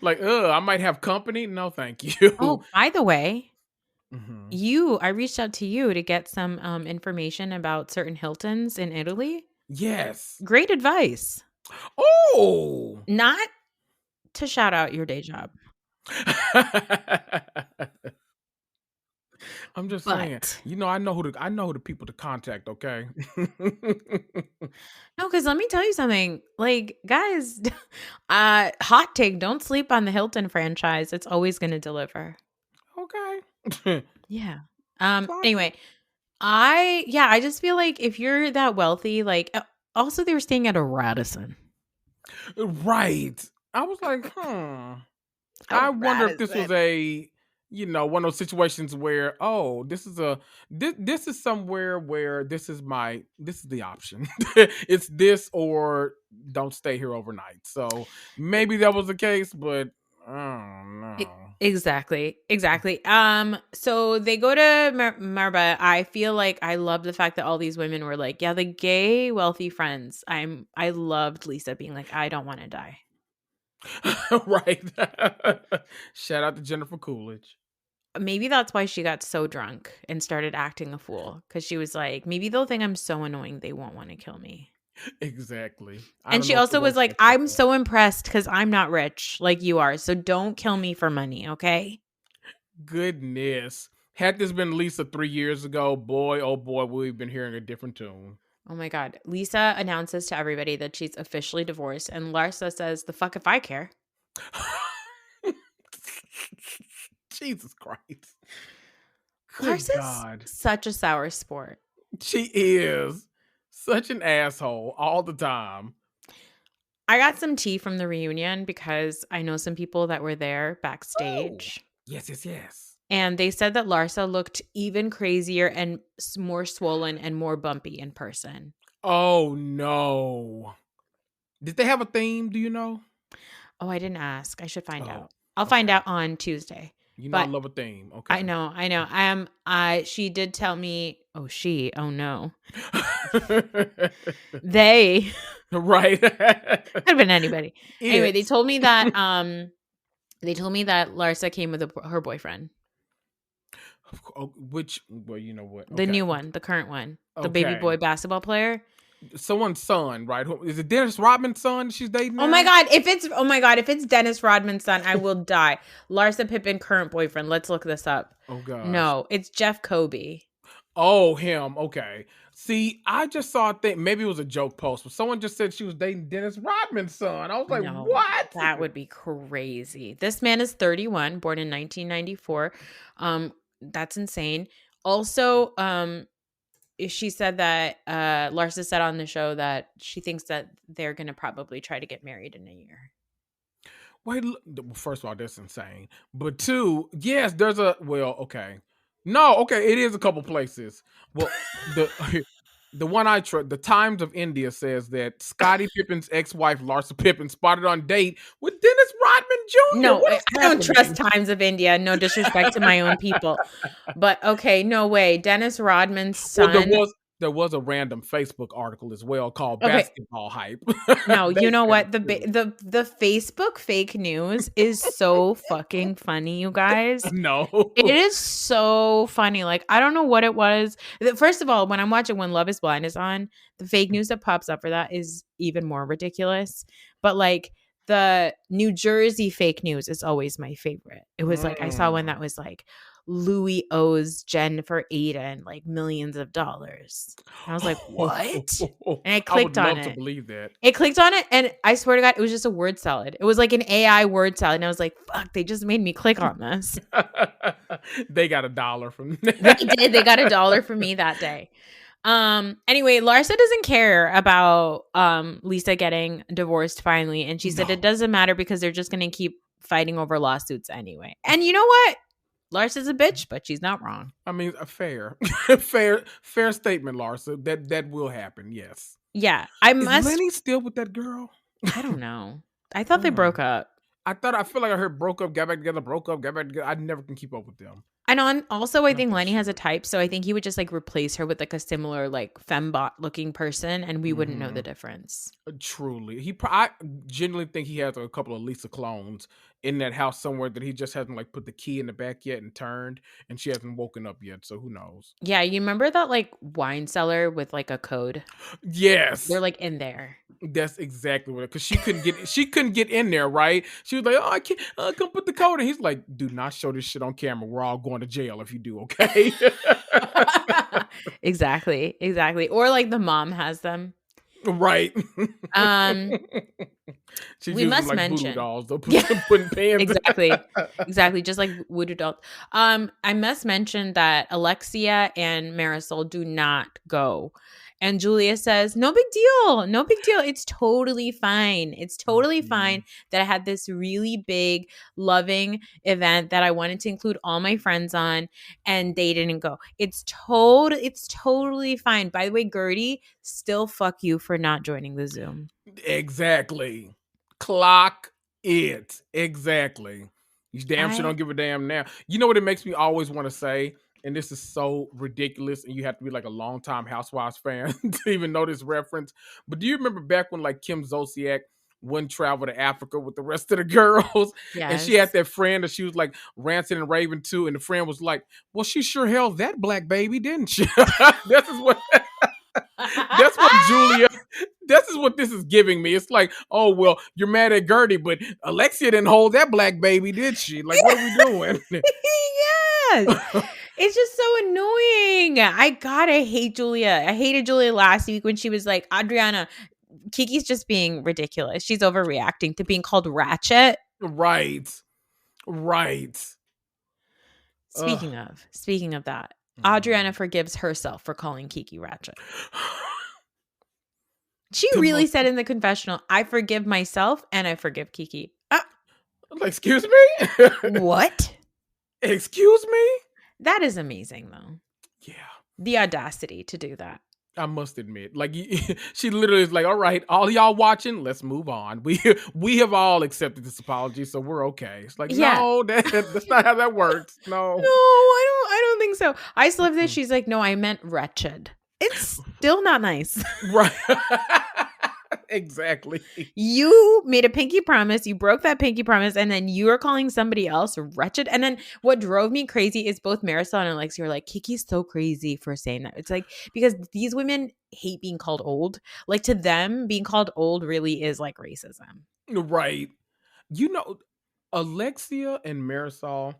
Like, I might have company. No, thank you. Oh, by the way... I reached out to you to get some information about certain Hiltons in Italy. Yes. Great advice. Oh. Not to shout out your day job. I'm just saying. I know who the people to contact, okay? No, because let me tell you something. Like, guys, hot take, don't sleep on the Hilton franchise. It's always going to deliver. Okay. Yeah. Anyway, I just feel like if you're that wealthy, like also they were staying at a Radisson. Right. I was like, I wonder if this was a one of those situations where, this is somewhere where this is the option. It's this or don't stay here overnight. So maybe that was the case, but I don't know. Exactly. So they go to Marba. I feel like I love the fact that all these women were like, yeah, the gay wealthy friends. I loved Lisa being like, I don't want to die. Right. Shout out to Jennifer Coolidge. Maybe that's why she got so drunk and started acting a fool. Because she was like, maybe they'll think I'm so annoying they won't want to kill me. Exactly. And she also was like, I'm so impressed because I'm not rich like you are. So don't kill me for money, okay? Goodness. Had this been Lisa 3 years ago, boy, oh boy, we've been hearing a different tune. Oh my God. Lisa announces to everybody that she's officially divorced. And Larsa says, the fuck if I care. Jesus Christ. Larsa's such a sour sport. She is. Such an asshole all the time. I got some tea from the reunion because I know some people that were there backstage. Oh, yes. And they said that Larsa looked even crazier and more swollen and more bumpy in person. Oh, no. Did they have a theme? Do you know? Oh, I didn't ask. I should find out. I'll find out on Tuesday. I love a theme. Okay. I know. She did tell me, oh no. They. Right. Could have been anybody. Anyway, they told me that Larsa came with her boyfriend. You know what? Okay. The new one, the current one. The baby boy basketball player. Someone's son, right? Is it Dennis Rodman's son she's dating now? Oh my God, if it's Dennis Rodman's son, I will die. Larsa Pippen, current boyfriend. Let's look this up. Oh God. No, it's Jeff Kobe. Oh, him. Okay. See, I just saw a thing. Maybe it was a joke post, but someone just said she was dating Dennis Rodman's son. I was like, No, what? that would be crazy. This man is 31, born in 1994. That's insane. Also, she said that Larsa said on the show that she thinks that they're going to probably try to get married in a year. Wait, first of all, that's insane. But two, yes, there's a okay. No, okay, it is a couple places. Well, the one I trust, the Times of India says that Scottie Pippen's ex-wife Larsa Pippen spotted on date with Dennis Rodman Jr. No, What I is don't happening? trust Times of India. No disrespect to my own people, but okay, no way. Dennis Rodman's Well, son. there was a random Facebook article as well called Okay, "Basketball Hype." no, They you know said what? it The too. the Facebook fake news is so fucking funny, you guys. No. It is so funny. Like, I don't know what it was. First of all, when I'm watching When Love is Blind is on, the fake news that pops up for that is even more ridiculous. But like the New Jersey fake news is always my favorite. It was like I saw one that was like Louis owes Jennifer Aiden like millions of dollars. And I was like, what? And I I would clicked on love to it. believe that. It clicked on it, and I swear to God, it was just a word salad. It was like an AI word salad, and I was like, "Fuck!" They just made me click on this. They got $1 from They did. They got $1 from me that day. Anyway, Larsa doesn't care about Lisa getting divorced finally, and she said it doesn't matter because they're just going to keep fighting over lawsuits anyway. And you know what? Larsa's a bitch, but she's not wrong. I mean, fair statement, Larsa. That will happen. Yes. Yeah, Is Lenny still with that girl? I don't know. I thought they broke up. I feel like I heard broke up, got back together, broke up, got back together. I never can keep up with them. And also, I think Lenny has a type, so I think he would just like replace her with like a similar like fembot looking person, and we wouldn't know the difference. Truly, I genuinely think he has a couple of Lisa clones in that house somewhere that he just hasn't like put the key in the back yet and turned, and she hasn't woken up yet. So who knows? Yeah, you remember that like wine cellar with like a code? Yes, they're like in there. That's exactly what. Because she couldn't get in there, right? She was like, "Oh, I can't come put the code." And he's like, "Do not show this shit on camera. We're all going to jail if you do." Okay. Exactly. Or like the mom has them. Right. We must like mention voodoo dolls. They'll putting pans. Exactly. Just like voodoo dolls. I must mention that Alexia and Marisol do not go. And Julia says, no big deal. No big deal. It's totally fine. It's totally fine that I had this really big, loving event that I wanted to include all my friends on, and they didn't go. It's totally fine. By the way, Gertie, still fuck you for not joining the Zoom. Exactly. Clock it. Exactly. You damn sure don't give a damn now. You know what it makes me always want to say? And this is so ridiculous, and you have to be like a longtime Housewives fan to even know this reference. But do you remember back when like Kim Zolciak wouldn't travel to Africa with the rest of the girls? Yes. And she had that friend that she was like Rancid and Raven too, and the friend was like, well, she sure held that black baby, didn't she? This is what Julia, this is what this is giving me. It's like, oh, well, you're mad at Gertie, but Alexia didn't hold that black baby, did she? Like, what are we doing? Yes. It's just so annoying. I hate Julia. I hated Julia last week when she was like, Adriana, Kiki's just being ridiculous. She's overreacting to being called ratchet. Right. Speaking of that, Adriana forgives herself for calling Kiki ratchet. She really said in the confessional, I forgive myself and I forgive Kiki. Excuse me? What? Excuse me? That is amazing, though. Yeah. The audacity to do that. I must admit. Like, she literally is like, all right, all y'all watching, let's move on. We have all accepted this apology, so we're okay. It's like, no, that's not how that works. No. No, I don't think so. I still love that she's like, no, I meant wretched. It's still not nice. Right. Exactly. You made a pinky promise. You broke that pinky promise, and then you are calling somebody else wretched. And then what drove me crazy is both Marisol and Alexia are like, Kiki's so crazy for saying that. It's like, because these women hate being called old. Like, to them, being called old really is like racism. Right. You know, Alexia and Marisol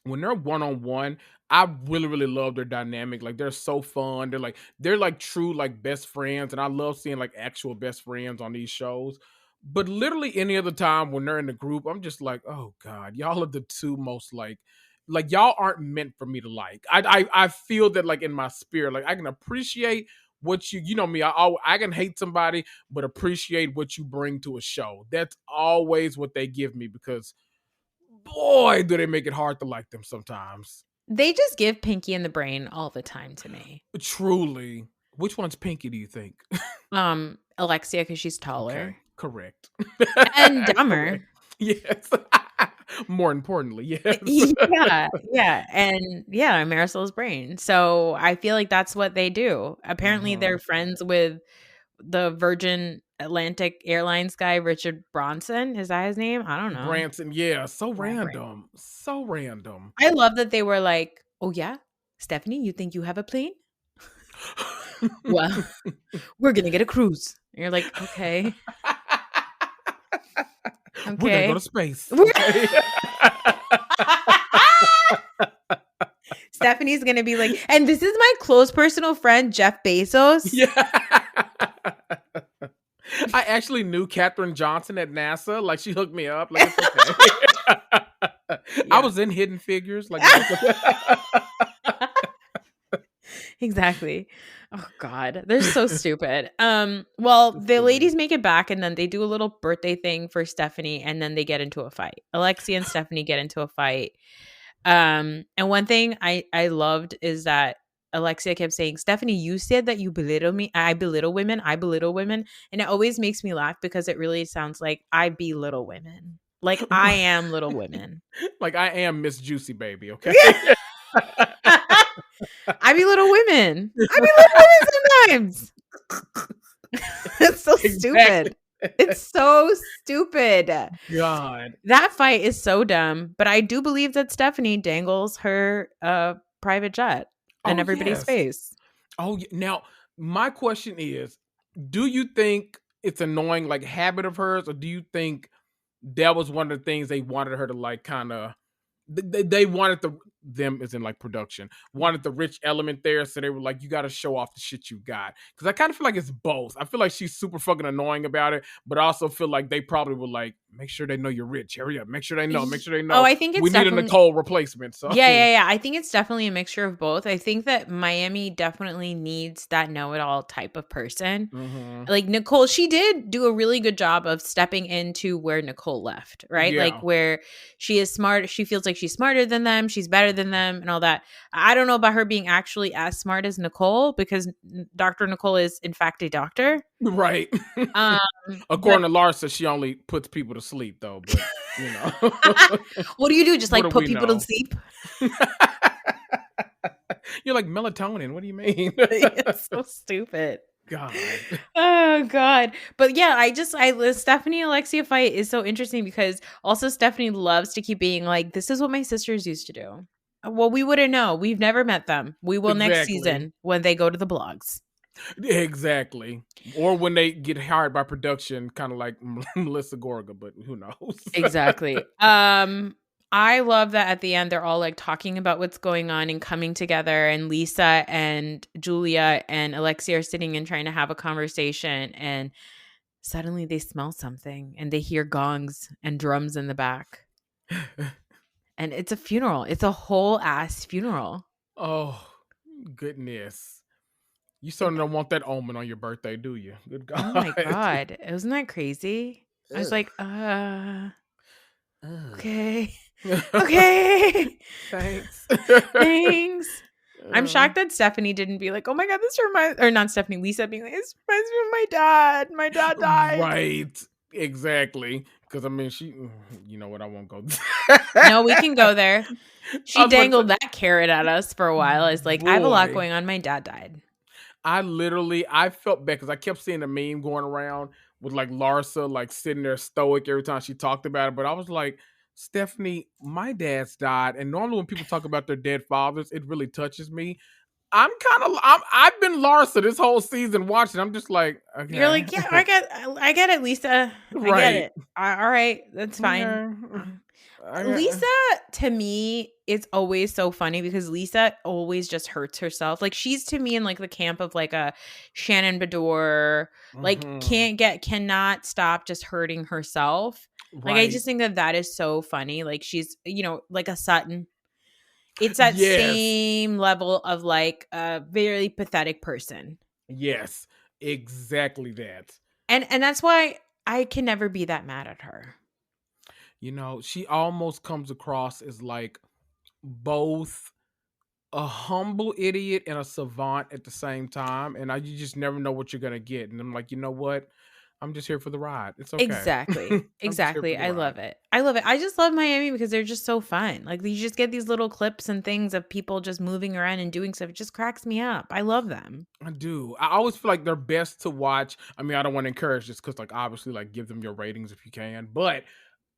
when they're one-on-one, I really, really love their dynamic. Like, they're so fun. They're like true, like, best friends. And I love seeing like actual best friends on these shows. But literally any other time when they're in the group, I'm just like, oh God, y'all are the two most like y'all aren't meant for me to like. I feel that like in my spirit, like I can appreciate what you know me, I can hate somebody, but appreciate what you bring to a show. That's always what they give me, because boy, do they make it hard to like them sometimes. They just give Pinky in the brain all the time to me. Truly. Which one's Pinky, do you think? Alexia, because she's taller. Okay, correct. And dumber. Correct. Yes. More importantly, yes. Yeah. And yeah, Marisol's brain. So I feel like that's what they do. Apparently they're friends with the Virgin Atlantic Airlines guy, Richard Branson. Is that his name? I don't know. Branson, yeah. So random. So random. I love that they were like, oh yeah, Stephanie, you think you have a plane? Well, we're going to get a cruise. And you're like, okay. We're going to go to space. Stephanie's going to be like, and this is my close personal friend, Jeff Bezos. Yeah. I actually knew Katherine Johnson at NASA. Like, she hooked me up. Like, it's okay. I was in Hidden Figures. Like, exactly. Oh God, they're so stupid. Well, the ladies make it back, and then they do a little birthday thing for Stephanie, and then they get into a fight. Alexia and Stephanie get into a fight. And one thing I loved is that Alexia kept saying, Stephanie, you said that you belittle me. I belittle women. And it always makes me laugh because it really sounds like I belittle women. Like I am Little Women. Like I am Miss Juicy Baby, okay? I belittle women. I belittle women sometimes. It's so stupid. It's so stupid. God. That fight is so dumb. But I do believe that Stephanie dangles her private jet in everybody's face. Oh, now my question is, do you think it's annoying, like habit of hers, or do you think that was one of the things they wanted her to like kind of they wanted them as in like production wanted the rich element there, so they were like, you got to show off the shit you got, because I kind of feel like it's both. I feel like she's super fucking annoying about it, but I also feel like they probably were like, make sure they know you're rich, hurry up, make sure they know. Oh, I think it's we need a Nicole replacement. So yeah, I think it's definitely a mixture of both. I think that Miami definitely needs that know-it-all type of person. Like Nicole, she did do a really good job of stepping into where Nicole left, right? Like where she is smart, she feels like she's smarter than them, she's better than them and all that. I don't know about her being actually as smart as Nicole, because Dr. Nicole is in fact a doctor. Right. According to Larsa, she only puts people to sleep though, but you know. What do you do? Just like put people to sleep? You're like, melatonin, what do you mean? It's so stupid. God. Oh God. But yeah, Stephanie Alexia fight is so interesting because also Stephanie loves to keep being like, this is what my sisters used to do. Well, we wouldn't know. We've never met them. We will next season when they go to the blogs. Exactly. Or when they get hired by production, kind of like Melissa Gorga, but who knows? Exactly. I love that at the end they're all like talking about what's going on and coming together, and Lisa and Julia and Alexia are sitting and trying to have a conversation, and suddenly they smell something and they hear gongs and drums in the back. And it's a funeral. It's a whole ass funeral. Oh, goodness. You certainly don't want that omen on your birthday, do you? Good God. Oh my God. Wasn't that crazy? I was like, okay. Okay. Thanks. Thanks. I'm shocked that Stephanie didn't be like, oh my God, this reminds, or not Stephanie, Lisa being like, this reminds me of my dad. My dad died. Right. Exactly. Because I mean, you know what? I won't go. No, we can go there. She dangled that carrot at us for a while. It's like, I have a lot going on. My dad died. I felt bad because I kept seeing a meme going around with like Larsa like sitting there stoic every time she talked about it. But I was like, Stephanie, my dad's died. And normally when people talk about their dead fathers, it really touches me. I've been Larsa this whole season watching. I'm just like, okay. You're like, yeah, I get it, Lisa. I get it. All right, that's fine. Lisa, to me, it's always so funny because Lisa always just hurts herself. Like, she's to me in like the camp of like a Shannon Bedore, like cannot stop just hurting herself. Like, I Right. just think that is so funny. Like, she's, like a Sutton. It's that Yes. same level of like a very pathetic person. Yes, exactly that. And that's why I can never be that mad at her. She almost comes across as like both a humble idiot and a savant at the same time. And you just never know what you're going to get. And I'm like, you know what? I'm just here for the ride. It's okay. Exactly. I'm just here Exactly. for the I ride. love it. I love it. I just love Miami because they're just so fun. Like, you just get these little clips and things of people just moving around and doing stuff. It just cracks me up. I love them. I do. I always feel like they're best to watch. I mean, I don't want to encourage this because, like, obviously, like, give them your ratings if you can. But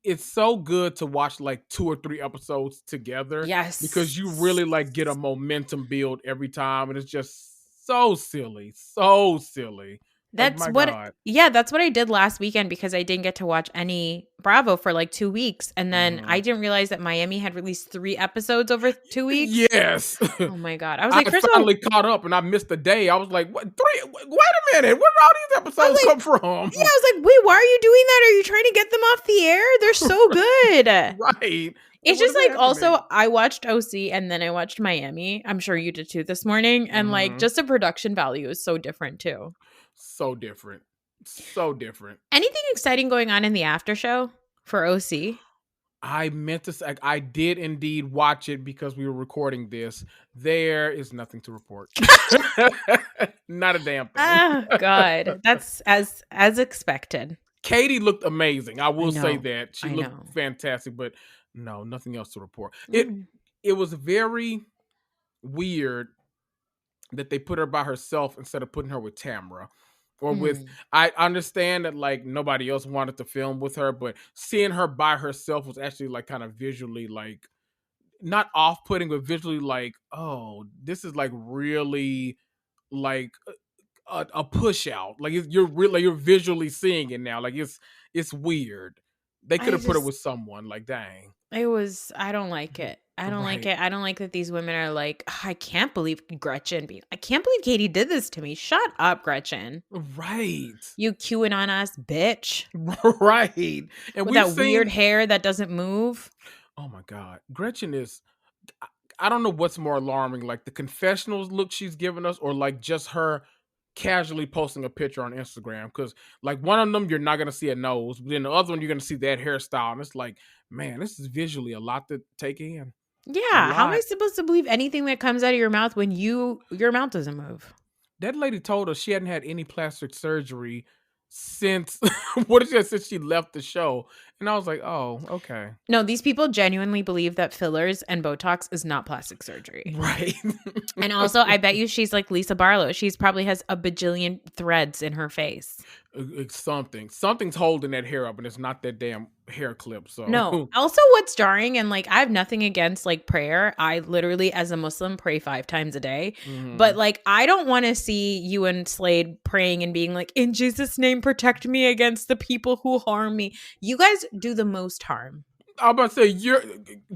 it's so good to watch like 2 or 3 episodes together. Yes. Because you really like get a momentum build every time. And it's just so silly. So silly. That's my what God. that's what I did last weekend because I didn't get to watch any Bravo for like 2 weeks. And then I didn't realize that Miami had released 3 episodes over 2 weeks. Yes. Oh my God. I was like, first of all, finally caught up and I missed a day. I was like, what 3? Wait a minute. Where did all these episodes come from? Yeah, I was like, wait, why are you doing that? Are you trying to get them off the air? They're so good. Right. It's just like, also, I watched OC and then I watched Miami. I'm sure you did too this morning. And like, just the production value is so different too. So different. So different. Anything exciting going on in the after show for OC? I meant to say, I did indeed watch it because we were recording this. There is nothing to report. Not a damn thing. Oh God, that's as expected. Katie looked amazing. I will say that she looked fantastic, but no, nothing else to report. It was very weird that they put her by herself instead of putting her with Tamra. Or with, I understand that like nobody else wanted to film with her, but seeing her by herself was actually like kind of visually like not off-putting, but visually like, oh, this is like really like a push out. Like you're visually seeing it now. Like it's weird. They could have put her with someone. Like, dang. I don't like it. I don't like it. I don't like that these women are like, oh, I can't believe Gretchen. I can't believe Katie did this to me. Shut up, Gretchen. Right. You queuing on us, bitch. Right. And with that weird hair that doesn't move. Oh my God. Gretchen is, I don't know what's more alarming, like the confessionals look she's giving us or like just her casually posting a picture on Instagram. Because like one of them, you're not going to see a nose. But then the other one, you're going to see that hairstyle. And it's like, man, this is visually a lot to take in. Yeah. How am I supposed to believe anything that comes out of your mouth when your mouth doesn't move? That lady told us she hadn't had any plastic surgery since what is it, since she left the show. And I was like, oh, okay. No, these people genuinely believe that fillers and Botox is not plastic surgery. Right. And also, I bet you she's like Lisa Barlow. She's probably has a bajillion threads in her face. It's something's holding that hair up, and it's not that damn hair clip. So no. Also, what's jarring, and like I have nothing against like prayer. I literally, as a Muslim, pray 5 times a day. But like, I don't want to see you and Slade praying and being like, "In Jesus' name, protect me against the people who harm me." You guys do the most harm. I'm about to say, you're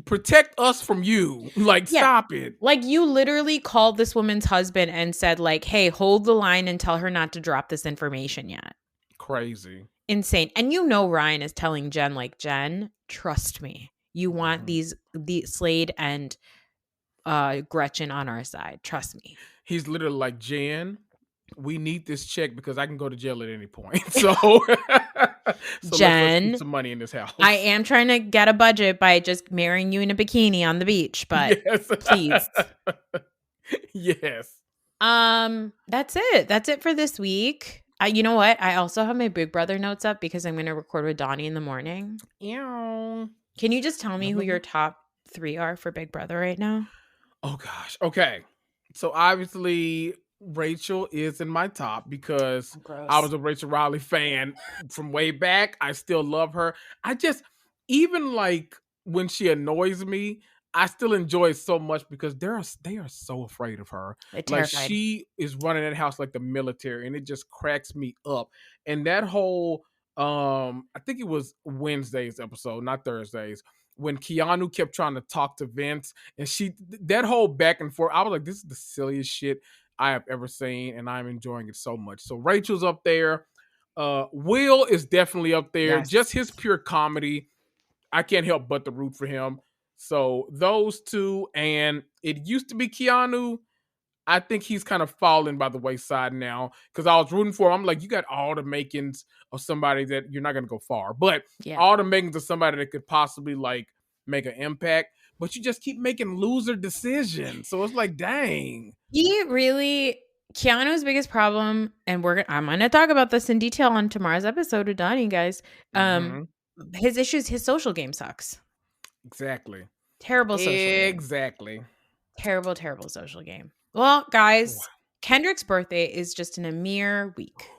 protect us from you. Like, stop it. Like, you literally called this woman's husband and said, like, hey, hold the line and tell her not to drop this information yet. Crazy. Insane. And you know Ryan is telling Jen, like, Jen, trust me. You want the Slade and Gretchen on our side. Trust me. He's literally like, Jen, we need this check because I can go to jail at any point. So, Jen, let's some money in this house. I am trying to get a budget by just marrying you in a bikini on the beach, but please. Yes. That's it. That's it for this week. You know what? I also have my Big Brother notes up because I'm going to record with Donnie in the morning. Ew. Can you just tell me who your top 3 are for Big Brother right now? Oh gosh. Okay. So obviously Rachel is in my top because I was a Rachel Riley fan from way back. I still love her. I just, even like when she annoys me, I still enjoy it so much because they are so afraid of her. Like she is running that house like the military, and it just cracks me up. And that whole I think it was Wednesday's episode, not Thursday's, when Keanu kept trying to talk to Vince, and that whole back and forth, I was like, this is the silliest shit I have ever seen, and I'm enjoying it so much. So Rachel's up there. Will is definitely up there. Yes. Just his pure comedy. I can't help but to root for him. So those two, and it used to be Keanu. I think he's kind of fallen by the wayside now because I was rooting for him. I'm like, you got all the makings of somebody that you're not going to go far, but all the makings of somebody that could possibly like make an impact, but you just keep making loser decisions. So it's like, dang. Keanu's biggest problem, and I'm going to talk about this in detail on tomorrow's episode of Donnie, guys. His issues, his social game sucks. Exactly. Terrible social game. Exactly. Terrible, terrible social game. Well, guys, Kendrick's birthday is just in a mere week.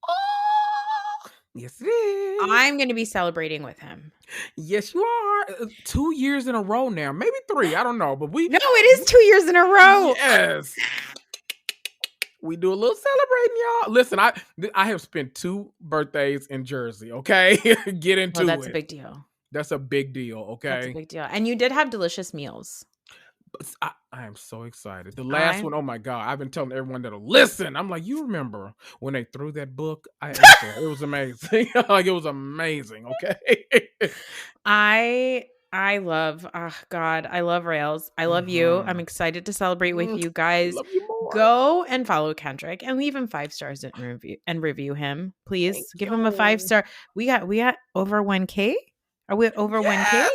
Oh, yes, it is. I'm going to be celebrating with him. Yes, you are. 2 years in a row now. Maybe 3. I don't know. But No, it is 2 years in a row. Yes. We do a little celebrating, y'all. Listen, I have spent 2 birthdays in Jersey, okay? Get into it. That's a big deal. That's a big deal, okay? That's a big deal. And you did have delicious meals. I am so excited. The last one, oh my God. I've been telling everyone that'll listen. I'm like, you remember when they threw that book? I ate that. It was amazing. Like, it was amazing, okay? I love, God, I love Rails. I love you. I'm excited to celebrate with you guys. Love you more. Go and follow Kendrick and leave him 5 stars and review him. Please give him a 5-star. We got over 1K. Are we at over 1K?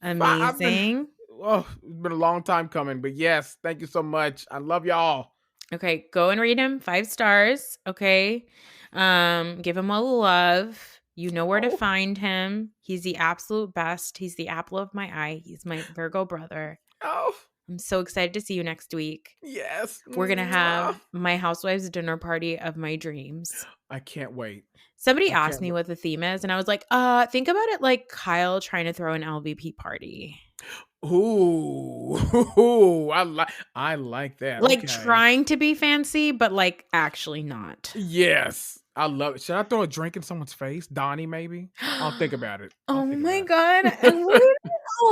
Amazing. It's been a long time coming, but yes, thank you so much. I love y'all. Okay, go and read him 5 stars. Okay, give him all the love. You know where to find him. He's the absolute best. He's the apple of my eye. He's my Virgo brother. Oh, I'm so excited to see you next week. Yes, we're gonna have my housewives dinner party of my dreams. I can't wait. Somebody asked me what the theme is, and I was like, think about it like Kyle trying to throw an LVP party. Ooh, I like that. Like trying to be fancy, but like actually not. Yes, I love it. Should I throw a drink in someone's face? Donnie, maybe? I'll think about it. Oh my God. I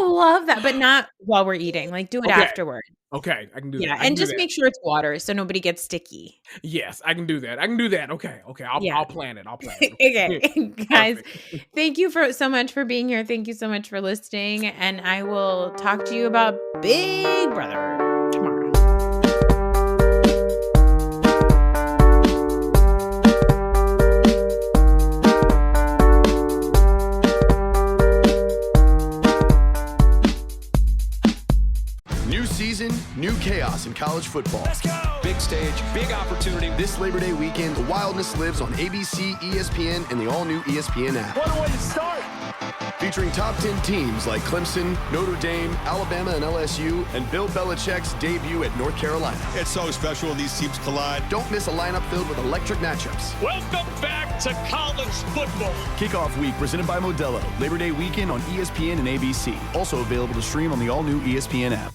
love that, but not while we're eating. Like do it afterward. Okay, I can do that. Yeah, and just make sure it's water so nobody gets sticky. Yes, I can do that. Okay. I'll plan it. Okay, guys, thank you so much for being here. Thank you so much for listening, and I will talk to you about Big Brother tomorrow. Season, new chaos in college football. Let's go! Big stage, big opportunity. This Labor Day weekend, the wildness lives on ABC, ESPN, and the all-new ESPN app. What a way to start! Featuring top 10 teams like Clemson, Notre Dame, Alabama, and LSU, and Bill Belichick's debut at North Carolina. It's so special when these teams collide. Don't miss a lineup filled with electric matchups. Welcome back to college football. Kickoff week presented by Modelo. Labor Day weekend on ESPN and ABC. Also available to stream on the all-new ESPN app.